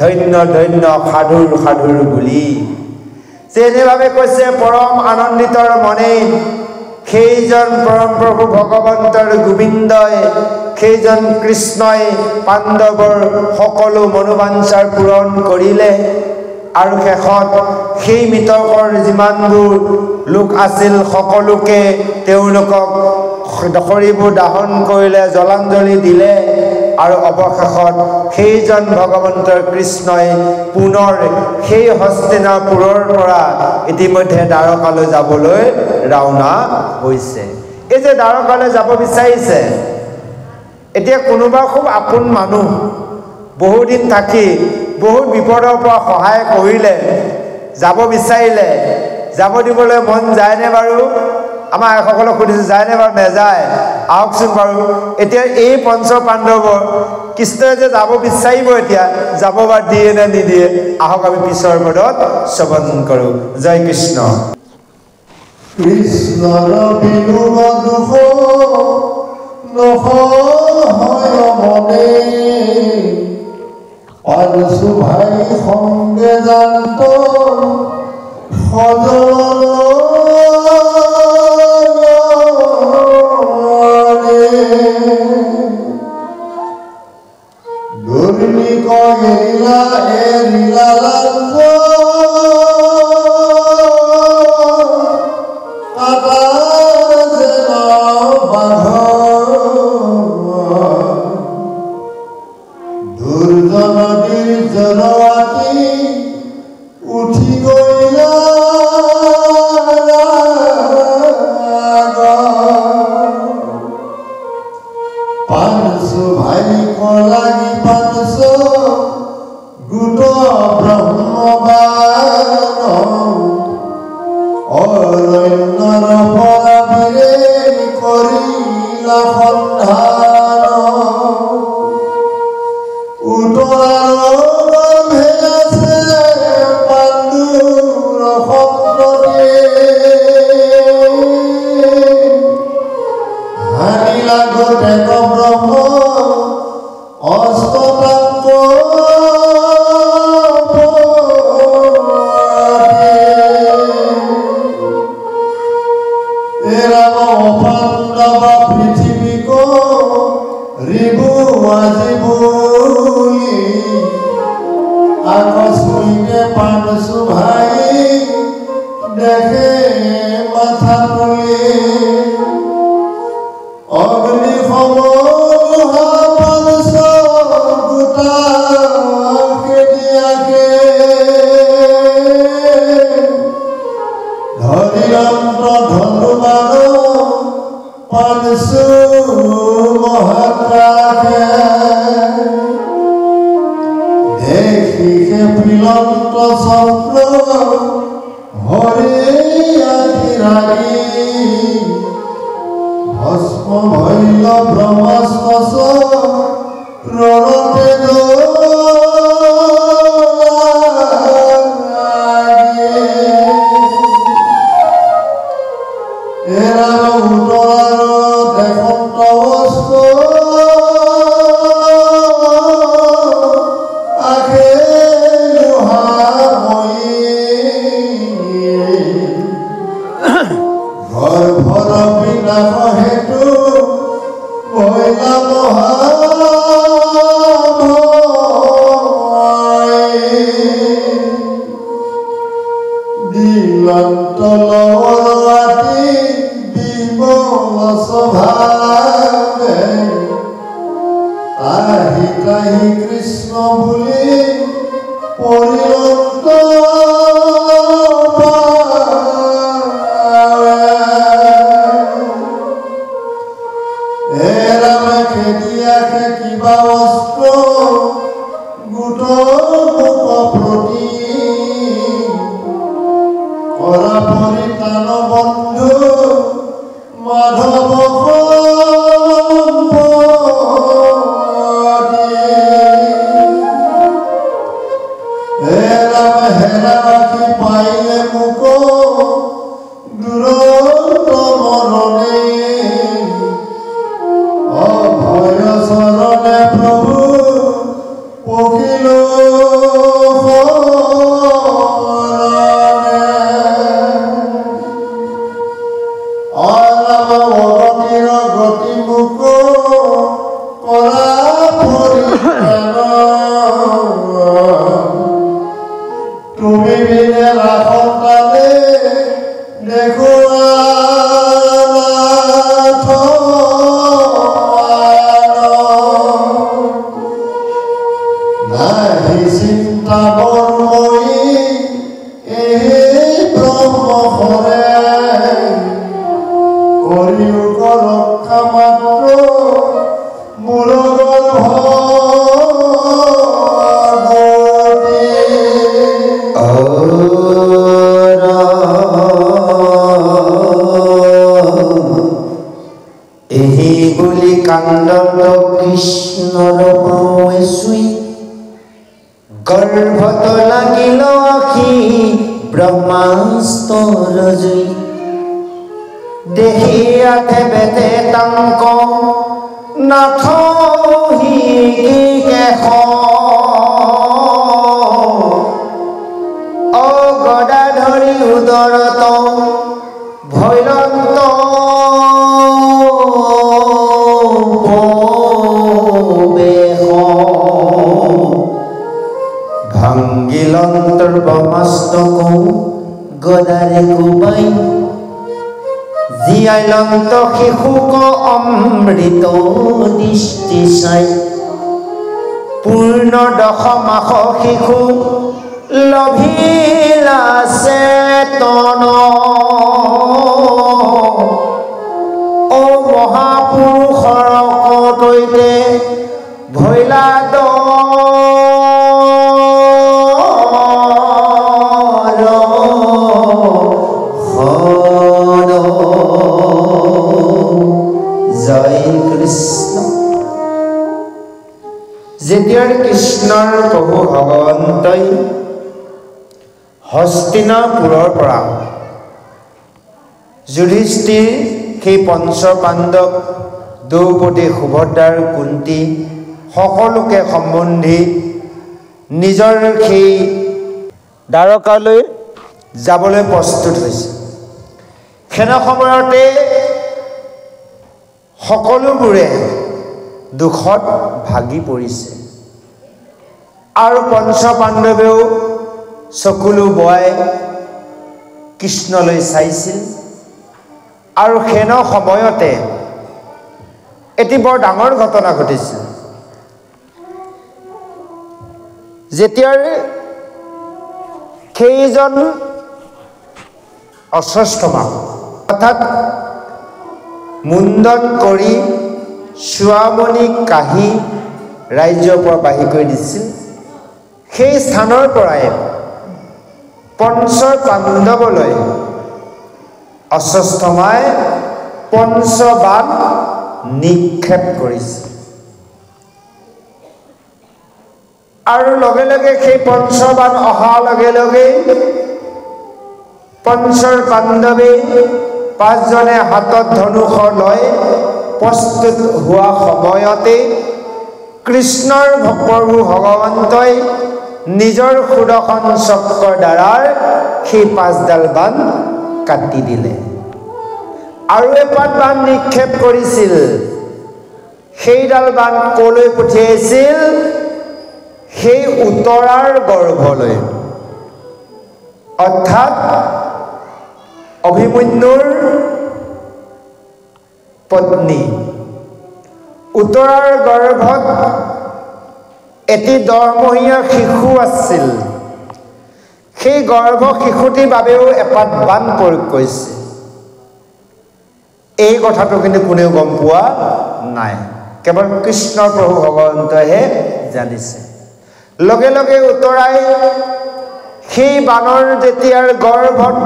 ধন্য ধন্য সাধুৰ সাধুৰ বুলি যেনেভাৱে কৈছে পৰম আনন্দিতৰ মনে সেইজন পৰম প্ৰভু ভগৱন্তৰ গোবিন্দই সেইজন কৃষ্ণই পাণ্ডৱৰ সকলো মনোবাঞ্ছাৰ পূৰণ কৰিলে আৰু শেষত সেই মৃতকৰ যিমানবোৰ লোক আছিল সকলোকে তেওঁলোকক শৰীৰবোৰ দাহন কৰিলে জলাঞ্জলি দিলে আৰু অৱশেষত সেইজন ভগৱন্তৰ কৃষ্ণই পুনৰ সেই হস্তিনাপুৰৰ পৰা ইতিমধ্যে দ্বাৰকালৈ যাবলৈ ৰাওনা হৈছে এই যে দ্বাৰকালৈ যাব বিচাৰিছে এতিয়া কোনোবা খুব আপোন মানুহ বহুদিন থাকি বহুত বিপদৰ পৰা সহায় কৰিলে যাব বিচাৰিলে যাব দিবলৈ মন যায়নে বাৰু আমাৰ আইসকলক সুধিছো যায়নে বাৰু নেযায় আহকচোন বাৰু এতিয়া এই পঞ্চ পাণ্ডৱৰ কৃষ্ণই যে যাব বিচাৰিব এতিয়া যাব বা দিয়ে নে নিদিয়ে আহক আমি পিছৰ পদত শ্ৰৱণ কৰোঁ জয় কৃষ্ণ কৃষ্ণৰ বিনোদ দুখ নহয় মনে পাৰছো ভাই সংগে জান্ত সজন দুৰ্নিক এৰিলা এৰিলা লাঞ্জ কাটা যেন বাঘ দুৰ্জন নিৰ্জনৱাতি উঠি গৈলা পানছো ভাই কলাগি পানছো গোট ব্ৰহ্মবান অৰণ্যৰ পৰাবিৰে কৰিলা সন্ধান উতৰাৰ গৰ্ভে আছে পাণ্ডুৰ সত্ৰতে হানিলা গোটেক ব্ৰহ্ম অষ্টতাত্ব এৰাম পাণ্ডৱ পৃথিৱীক ৰিবু আজিবুলি আকস্মিকে পানছো ভাই দেখে মাথা তুলি অগ্নি সমলোহা পানছ গোটা খেদিয়াকে ধৰিলন্ত ধনুবান পানছো মহাত্ৰাকে দেখিকে পিলন্ত চক্ৰ হৰি আতিৰাগী ভস্ম ভৈল ব্ৰহ্মস্পচ ৰণতে এৰাৰ উতৰাৰ দেখন্ত বস্তু আখে লোহাময়ী গৰ্ভৰ বিনাশ হেতু মহিলা দিলন্ত লৱৰাতি বিমল স্বভাৱে তাহি তাহি কৃষ্ণ বুলি পৰিলন্ত এৰামে খেদিয়াকে কিবা নাহি চিন্তা বৰ্ময়ী এই ব্ৰহ্মহৰে কৰিও ৰক্ষা মাত্ৰ মূল এহি বুলি কান্দত কৃষ্ণৰ পাৱে চুই গৰ্ভত লাগিল আখি ব্ৰহ্মাস্তৰ জুই দেহি আঠে বেতে তাংক নাথহি কেশ অগদাধৰি উদৰত ভৈৰন্ত ভাঙ্গিলন্তৰ ব্ৰহ্মাস্তক গদাৰে কোবাই জীয়াইলন্ত শিশুক অমৃত দৃষ্টি চাই পূৰ্ণ 10 মাস শিশু লভিলা চেতন ও মহাপুৰুষৰ কতৈতে ভৈলা যেতিয়াৰ কৃষ্ণৰ প্ৰভু ভগৱন্তই হস্তিনাপুৰৰ পৰা যুধিষ্ঠিৰ সেই পঞ্চ পাণ্ডৱ দ্ৰৌপদী সুভদ্ৰাৰ কুন্তি সকলোকে সম্বন্ধি নিজৰ সেই দ্বাৰকালৈ যাবলৈ প্ৰস্তুত হৈছে সেনে সময়তে সকলোবোৰে দুখত ভাগি পৰিছে আৰু পঞ্চ পাণ্ডৱেও চকুলো বয় কৃষ্ণলৈ চাইছিল আৰু সেন সময়তে এটি বৰ ডাঙৰ ঘটনা ঘটিছিল যেতিয়াৰ সেইজন অশ্বস্থমা অৰ্থাৎ মুণ্ডন কৰি চুৱামণি কাহি ৰাজ্যৰ পৰা বাহি কৰি দিছিল সেই স্থানৰ পৰাই পঞ্চ পাণ্ডৱলৈ অশ্বস্থমাই পঞ্চবাণ নিক্ষেপ কৰিছিল আৰু লগে লগে সেই পঞ্চবাণ অহাৰ লগে লগে পঞ্চৰ পাণ্ডৱে 5 জনে হাতত ধনুষ লৈ প্ৰস্তুত হোৱা সময়তে কৃষ্ণৰ প্ৰভু ভগৱন্তই নিজৰ সুদৰ্শন চক্ৰৰ দ্বাৰা সেই 5ডাল বাণ কাটি দিলে আৰু এপাত বাণ নিক্ষেপ কৰিছিল সেইডাল বাণ কলৈ পঠিয়াইছিল সেই উত্তৰাৰ গৰ্ভলৈ অৰ্থাৎ অভিমন্যুৰ পত্নী উত্তৰাৰ গৰ্ভত এটি 10মহীয়া শিশু আছিল সেই গৰ্ভ শিশুটিৰ বাবেও এপাত বাণ প্ৰয়োগ কৰিছে এই কথাটো কিন্তু কোনেও গম পোৱা নাই কেৱল কৃষ্ণ প্ৰভু ভগৱন্তইহে জানিছে লগে লগে উত্তৰাই সেই বাণৰ যেতিয়াৰ গৰ্ভত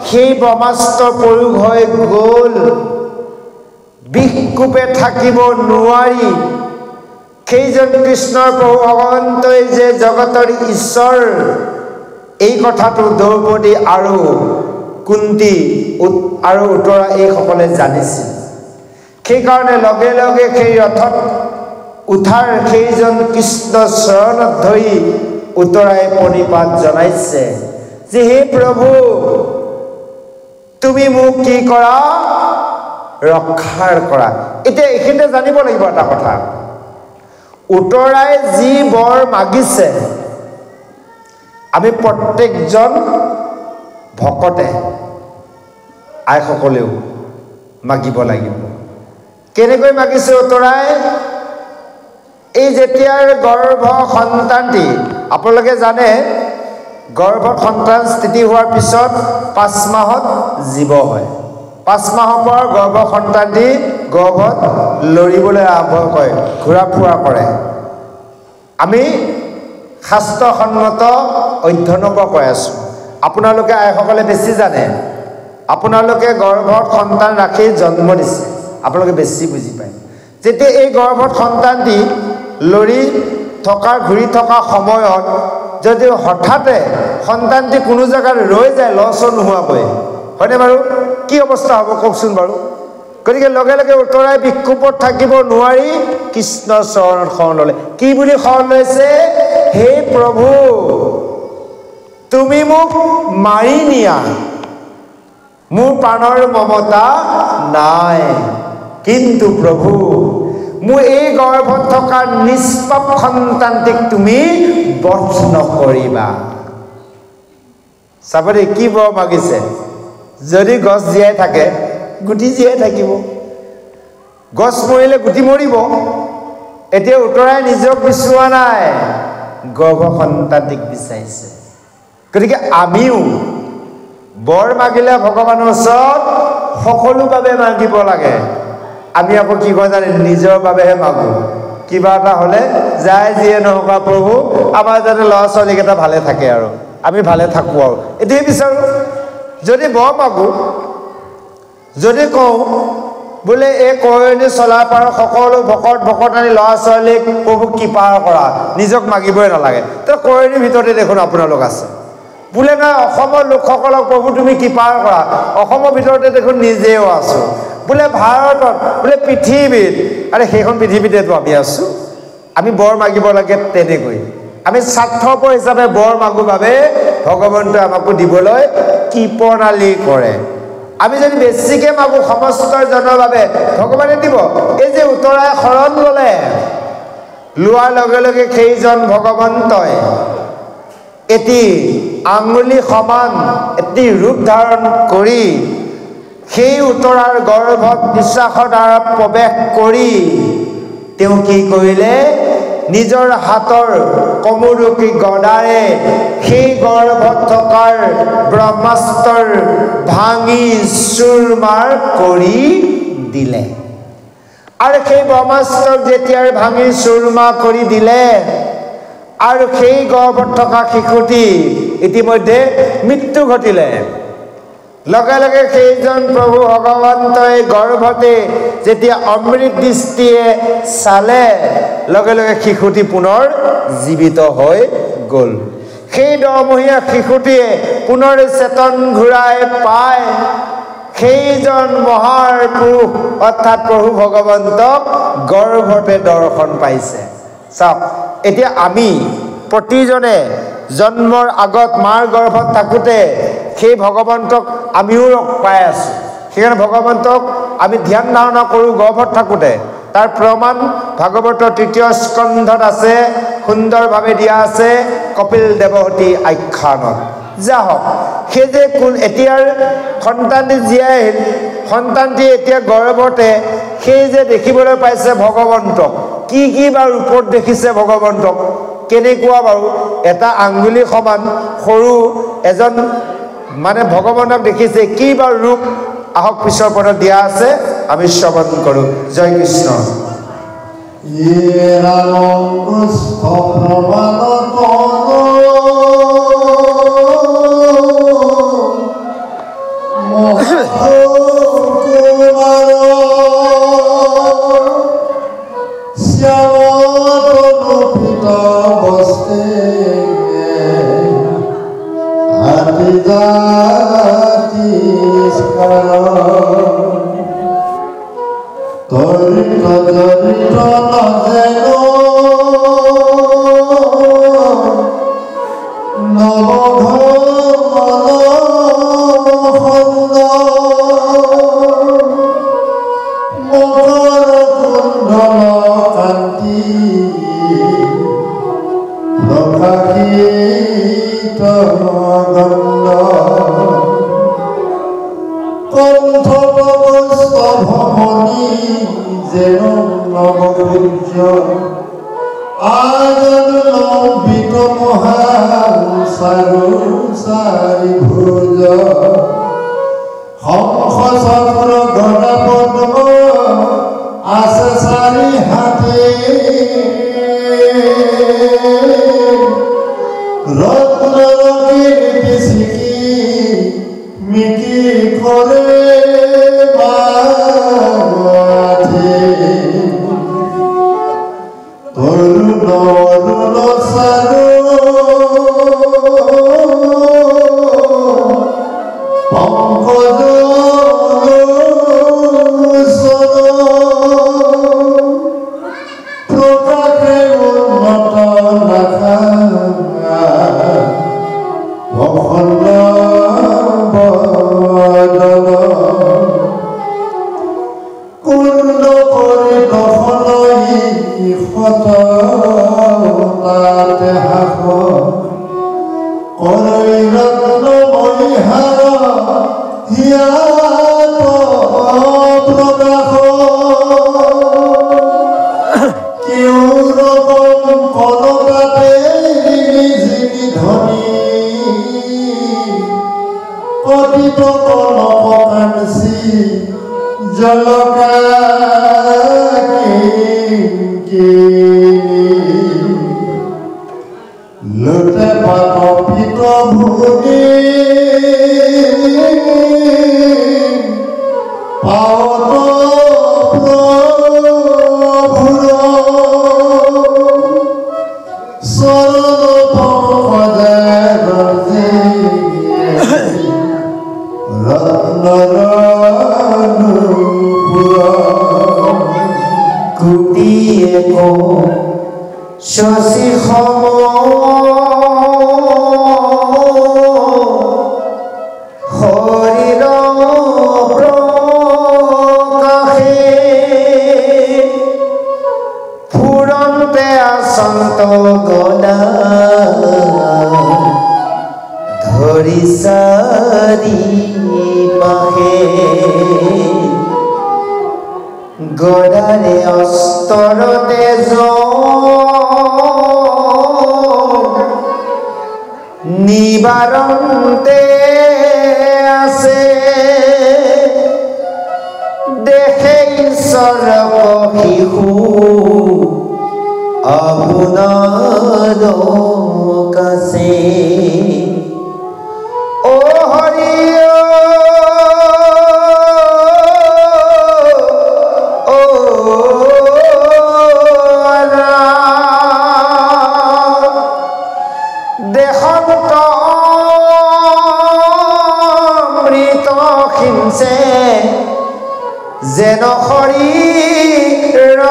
সেই ব্ৰহ্মাস্ত্ৰ প্ৰয়োগ হৈ গ'ল বিক্ষোভে থাকিব নোৱাৰি সেইজন কৃষ্ণৰ প্ৰভু ভগৱন্তই যে জগতৰ ঈশ্বৰ এই কথাটো দ্ৰৌপদী আৰু কুন্তি আৰু উত্তৰা এইসকলে জানিছিল সেইকাৰণে লগে লগে সেই ৰথত উঠাৰ সেইজন কৃষ্ণ চৰণত ধৰি উত্তৰাই প্ৰণিপাত জনাইছে যে হে প্ৰভু তুমি মোক কি কৰা ৰক্ষাৰ কৰা এতিয়া এইখিনিতে জানিব লাগিব এটা কথা উত্তৰাই যি বৰ মাগিছে আমি প্ৰত্যেকজন ভকতে আইসকলেও মাগিব লাগিব কেনেকৈ মাগিছে উত্তৰাই এই যেতিয়াৰ গৰ্ভ সন্তানটি আপোনালোকে জানে গৰ্ভত সন্তান স্থিতি হোৱাৰ পিছত 5 মাহত জীৱ হয় 5 মাহৰ পৰা গৰ্ভ সন্তানটি গৰ্ভত লৰিবলৈ আৰম্ভ কৰে ঘূৰা ফুৰা কৰে আমি শাস্ত্ৰসন্মত অধ্যয়নৰ পৰা কৈ আছো আপোনালোকে আইসকলে বেছি জানে আপোনালোকে গৰ্ভত সন্তান ৰাখি জন্ম দিছে আপোনালোকে বেছি বুজি পায় যেতিয়া এই গৰ্ভত সন্তানটি লৰি থকা ঘূৰি থকা সময়ত যদি হঠাতে সন্তানটি কোনো জায়গাত ৰৈ যায় লৰচৰ নোহোৱাকৈ হয়নে বাৰু কি অৱস্থা হ'ব কওকচোন বাৰু গতিকে লগে লগে উত্তৰাই বিক্ষোভত থাকিব নোৱাৰি কৃষ্ণৰ চৰণত শৰণ ল'লে কি বুলি শৰণ লৈছে হে প্ৰভু তুমি মোক মাৰি নিয়া মোৰ প্ৰাণৰ মমতা নাই কিন্তু প্ৰভু মোৰ এই গৰ্ভত থকা নিষ্পাপ সন্তানটিক তুমি বধ নকৰিবা চাবৰে কি বৰ মাগিছে যদি গছ জীয়াই থাকে গুটি জীয়াই থাকিব গছ মৰিলে গুটি মৰিব এতিয়া উত্তৰাই নিজক বিচৰা নাই গৰ্ভ সন্তানটিক বিচাৰিছে গতিকে আমিও বৰ মাগিলে ভগৱানৰ ওচৰত সকলো বাবে মাগিব লাগে আমি আকৌ কি কয় জানে নিজৰ বাবেহে মাগো কিবা এটা হলে যায় যিয়ে নহওক প্ৰভু আমাৰ যাতে ল'ৰা ছোৱালীকেইটা ভালে থাকে আৰু আমি ভালে থাকোঁ আৰু এতিয়াই বিচাৰোঁ যদি বৰ মাগো যদি কওঁ বোলে এই কৰণী চলা পাৰ সকলো ভকতানী ল'ৰা ছোৱালীক প্ৰভুক কৃপা কৰা নিজক মাগিবই নালাগে তো কৰণীৰ ভিতৰতে দেখোন আপোনালোক আছে বোলে নাই অসমৰ লোকসকলক প্ৰভু তুমি কৃপা কৰা অসমৰ ভিতৰতে দেখোন নিজেও আছো বোলে ভাৰতত বোলে পৃথিৱীত আৰে সেইখন পৃথিৱীতেতো আমি আছো আমি বৰ মাগিব লাগে তেনেকৈ আমি স্বাৰ্থপৰ হিচাপে বৰ মাগো বাবে ভগৱন্তই আমাকো দিবলৈ কৃপণালী কৰে আমি যদি বেছিকে মাগো সমস্ত জনৰ বাবে ভগৱানে দিব এই যে উত্তৰাই শৰণ ল'লে লোৱাৰ লগে লগে সেইজন ভগৱন্তই এটি আঙুলি সমান এটি ৰূপ ধাৰণ কৰি সেই উত্তৰাৰ গৰ্ভত বিশ্বাসৰ দ্বাৰা প্ৰৱেশ কৰি তেওঁ কি কৰিলে নিজৰ হাতৰ কমৰুকী গদাৰে সেই গৰ্ভত থকাৰ ব্ৰহ্মাস্ত্ৰ ভাঙি চুৰমাৰ কৰি দিলে আৰু সেই ব্ৰহ্মাস্ত্ৰক যেতিয়া ভাঙি চুৰমাৰ কৰি দিলে আৰু সেই গৰ্ভত থকা শিশুটি ইতিমধ্যে মৃত্যু ঘটিলে লগে লগে সেইজন প্ৰভু ভগৱন্তই গৰ্ভতে যেতিয়া অমৃত দৃষ্টিয়ে চালে লগে লগে শিশুটি পুনৰ জীৱিত হৈ গ'ল সেই 10 মহীয়া শিশুটিয়ে পুনৰ চেতন ঘূৰাই পায় সেইজন মহাৰ পুৰুষ অৰ্থাৎ প্ৰভু ভগৱন্তক গৰ্ভতে দৰ্শন পাইছে চাওক এতিয়া আমি প্ৰতিজনে জন্মৰ আগত মাৰ গৰ্ভত থাকোঁতে সেই ভগৱন্তক আমিও পাই আছো সেইকাৰণে ভগৱন্তক আমি ধ্যান ধাৰণা কৰোঁ গৰ্ভত থাকোঁতে তাৰ প্ৰমাণ ভাগৱতৰ 3য় স্কন্ধত আছে সুন্দৰভাৱে দিয়া আছে কপিল দেৱহতী আখ্যানত যা হওক সেই যে এতিয়াৰ সন্তানটি জীয়াই আহিল সন্তানটি এতিয়া গৰ্ভতে সেই যে দেখিবলৈ পাইছে ভগৱন্তক কি কি বা ৰূপত দেখিছে ভগৱন্তক কেনেকুৱা বাৰু এটা আঙ্গুলি সমান সৰু এজন মানে ভগৱানক দেখিছে কি বা ৰূপ আহক পিছৰ পদত দিয়া আছে আমি শ্ৰৱণ কৰোঁ জয় কৃষ্ণ আজন লম্বিত মহাসাৰু চাৰি ভুজ হংস চক্ৰ গদা পদ্ম আছে চাৰি হাতে ৰত্নৰ কীৰ্তি চিকি মিকি কৰে মাথে তৰুণ অৰুণ চাৰু পংকজ প্ৰকাশে উন্নত নাখা অখণ্ড বদন কুণ্ড কৰি দখলৈ শত তাতে হাস কৰি ৰত্নময়ী হাৰ হিয়াত প্ৰকাশ কেউ ৰকম কলকাতে জিনি ধনী পতিত কনক কাঞ্চি জলকা লোটে পাপিত ভূমি পাৱত প্ৰভুৰ চৰণ পংকজে ৰজে ৰত্নৰ কুটিয়ে শশী সম হৰিৰ প্ৰকাশে ফুৰন্তে আচন্ত গদা ধৰি চাৰি পাশে গদাৰে অস্তৰতে নিবাৰণতে আছে দেখে ঈশ্বৰ শিশু আপোনাৰ কাছে ও হৰি যেন শৰীৰ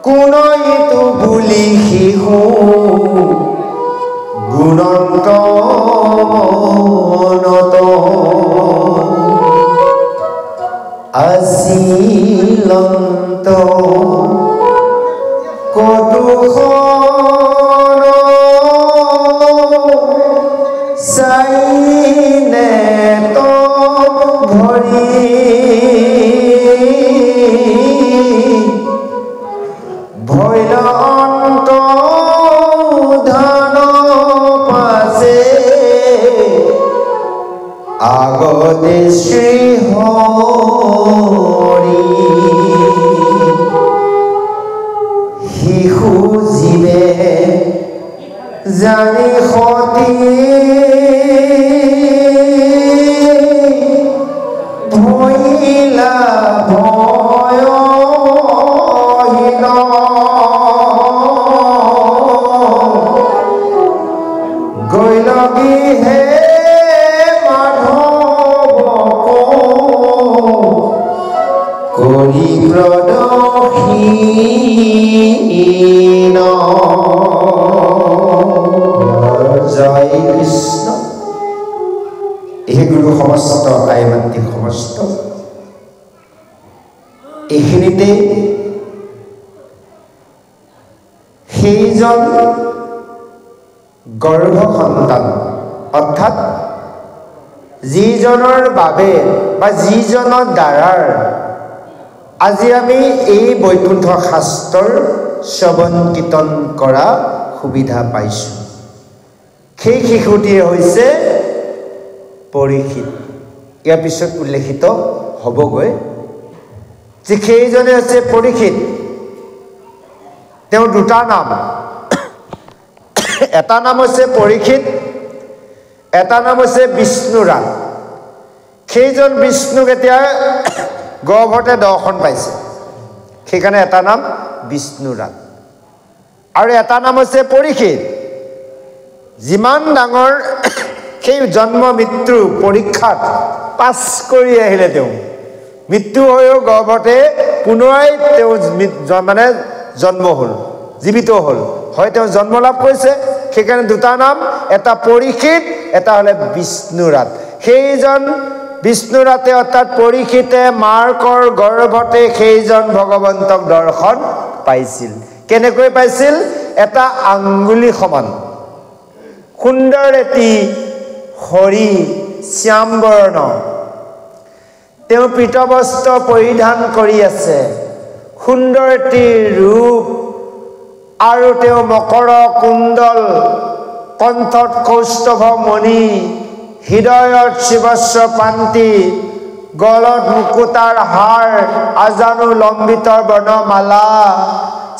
কোনইটো বুলি শিশু গুণন্ত মনত আছিলন্ত কটুখন চাইনে তো ঘৰি ভৈলন্ত ধান পাছে আগতে শ্ৰী হৰি শিশু জীৱে জানি সতী ভৈলা ভয়হীন গৈলগী হে মাধৱক কৰি প্ৰদক্ষিণ জয় কৃষ্ণ। এই গুৰু সমস্ত আইমান্তিক সমস্ত এইখিনিতে সেইজন গৰ্ভ সন্তান অৰ্থাৎ যিজনৰ বাবে বা যিজনৰ দ্বাৰাৰ আজি আমি এই বৈকুণ্ঠ শাস্ত্ৰৰ শ্ৰৱণ কীৰ্তন কৰা সুবিধা পাইছোঁ সেই শিশুটিয়ে হৈছে পৰীক্ষিত ইয়াৰ পিছত উল্লেখিত হ'বগৈ যে সেইজনে হৈছে পৰীক্ষিত তেওঁৰ দুটা নাম এটা নাম হৈছে পৰীক্ষিত এটা নাম হৈছে বিষ্ণুৰাত সেইজন বিষ্ণুক এতিয়া গৰ্ভতে দৰ্শন পাইছে সেইকাৰণে এটা নাম বিষ্ণুৰাত আৰু এটা নাম হৈছে পৰীক্ষিত যিমান ডাঙৰ সেই জন্ম মৃত্যু পৰীক্ষাত পাছ কৰি আহিলে তেওঁ মৃত্যু হৈও গৰ্ভতে পুনৰাই তেওঁ মানে জন্ম হ'ল জীৱিত হ'ল হয় তেওঁ জন্ম লাভ কৰিছে সেইকাৰণে দুটা নাম এটা পৰীক্ষিত এটা হ'লে বিষ্ণুৰাত সেইজন বিষ্ণুৰাতে অৰ্থাৎ পৰীক্ষিতে মাৰ্কৰ গৰ্ভতে সেইজন ভগৱন্তক দৰ্শন পাইছিল কেনেকৈ পাইছিল এটা আঙ্গুলি সমান সুন্দৰ এটি হৰি শ্যামবৰ্ণ তেওঁ পীতবস্ত্ৰ পৰিধান কৰি আছে সুন্দৰ এটি ৰূপ আৰু তেওঁ মকৰ কুণ্ডল কণ্ঠত কৌস্তভ মণি হৃদয়ত শিৱস্ব পান্তি গলত মুকুতাৰ হাৰ আজানু লম্বিতৰ বৰ্ণমালা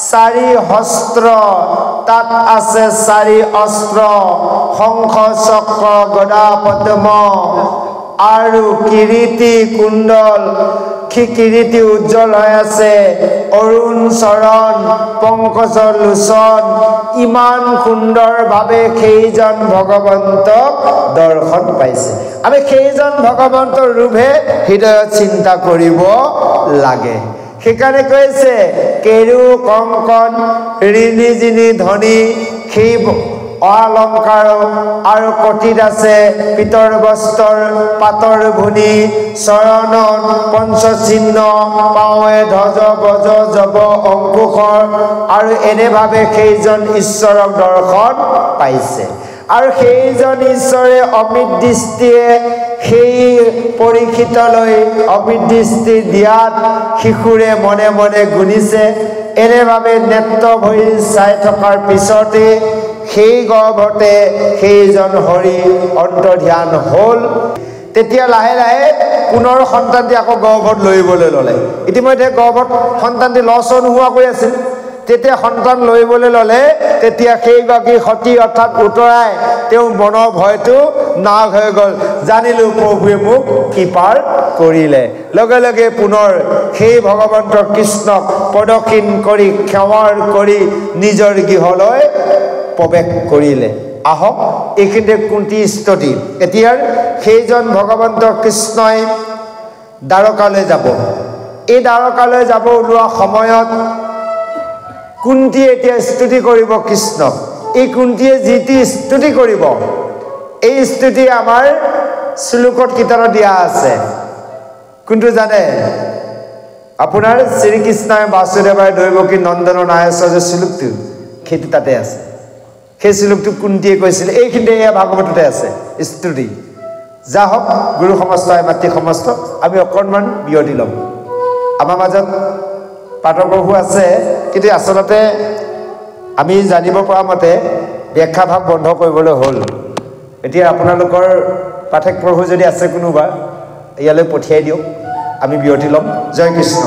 চাৰি হস্ত্ৰ তাত আছে চাৰি অস্ত্ৰ শংখ চক্ৰ গদা পদ্ম আৰু কিৰীটি কুণ্ডল কিৰীটি উজ্জ্বল হৈ আছে অৰুণ চৰণ পংকজ লোচন ইমান সুন্দৰভাৱে সেইজন ভগৱন্তক দৰ্শন পাইছে আমি সেইজন ভগৱন্তৰ ৰূপে হৃদয়ত চিন্তা কৰিব লাগে সেইকাৰণে কৈছে কেৰু কংকন ঋণী জিনী ধনী সেই অলংকাৰ আৰু কটিত আছে পিতৰ বস্ত্ৰৰ পাতৰ ভুনি চৰণত পঞ্চচিহ্ন পাৱে ধ্বজ বজ জব অংকুশৰ আৰু এনেভাৱে সেইজন ঈশ্বৰক দৰ্শন পাইছে আৰু সেইজন ঈশ্বৰে অমৃত দৃষ্টিয়ে সেই পৰীক্ষিতলৈ অমৃত দৃষ্টি দিয়াত শিশুৰে মনে মনে গুণিছে এনেভাৱে নেত্ৰ ভৰি চাই থকাৰ পিছতে সেই গৰ্ভতে সেইজন হৰি অন্তৰ্ধান হ'ল তেতিয়া লাহে লাহে পুনৰ সন্তানটি আকৌ গৰ্ভত লৰিবলৈ ল'লে ইতিমধ্যে গৰ্ভত সন্তানটি লছ নোহোৱাকৈ আছিল তেতিয়া সন্তান লৰিবলৈ ল'লে তেতিয়া সেইগৰাকী সতী অৰ্থাৎ উতৰাই তেওঁ মনৰ ভয়টো নাশ হৈ গ'ল জানিলোঁ প্ৰভুৱে মোক কৃপাৰ কৰিলে লগে লগে পুনৰ সেই ভগৱন্তৰ কৃষ্ণক প্ৰদক্ষিণ কৰি সেৱাৰ কৰি নিজৰ গৃহলৈ প্ৰৱেশ কৰিলে আহক এইখিনিতে কুন্তি স্তুতি এতিয়াৰ সেইজন ভগৱন্ত কৃষ্ণই দ্বাৰকালৈ যাব এই দ্বাৰকালৈ যাব ওলোৱা সময়ত কুন্তিয়ে এতিয়া স্তুতি কৰিব কৃষ্ণক এই কুন্তিয়ে যিটি স্তুতি কৰিব এই স্তুতি আমাৰ শ্লোকত কীৰ্তনত দিয়া আছে কোনটো জানে আপোনাৰ শ্ৰীকৃষ্ণই বাসুদেৱাই দৈৱকী নন্দন নায়স্বৰ যে শ্লোকটো সেইটো তাতে আছে সেই শ্লোকটো কুন্তিয়ে কৈছিল এইখিনিতে এয়া ভাগৱততে আছে স্তুতি যা হওক গুৰু সমস্ত মাতৃ সমস্ত আমি অকণমান বিৰতি ল'ম আমাৰ মাজত পাঠপ্ৰভু আছে কিন্তু আচলতে আমি জানিব পৰা মতে ব্যাখ্যা ভাগ বন্ধ কৰিবলৈ হ'ল এতিয়া আপোনালোকৰ পাঠক প্ৰভু যদি আছে কোনোবা ইয়ালৈ পঠিয়াই দিয়ক আমি বিৰতি ল'ম জয় কৃষ্ণ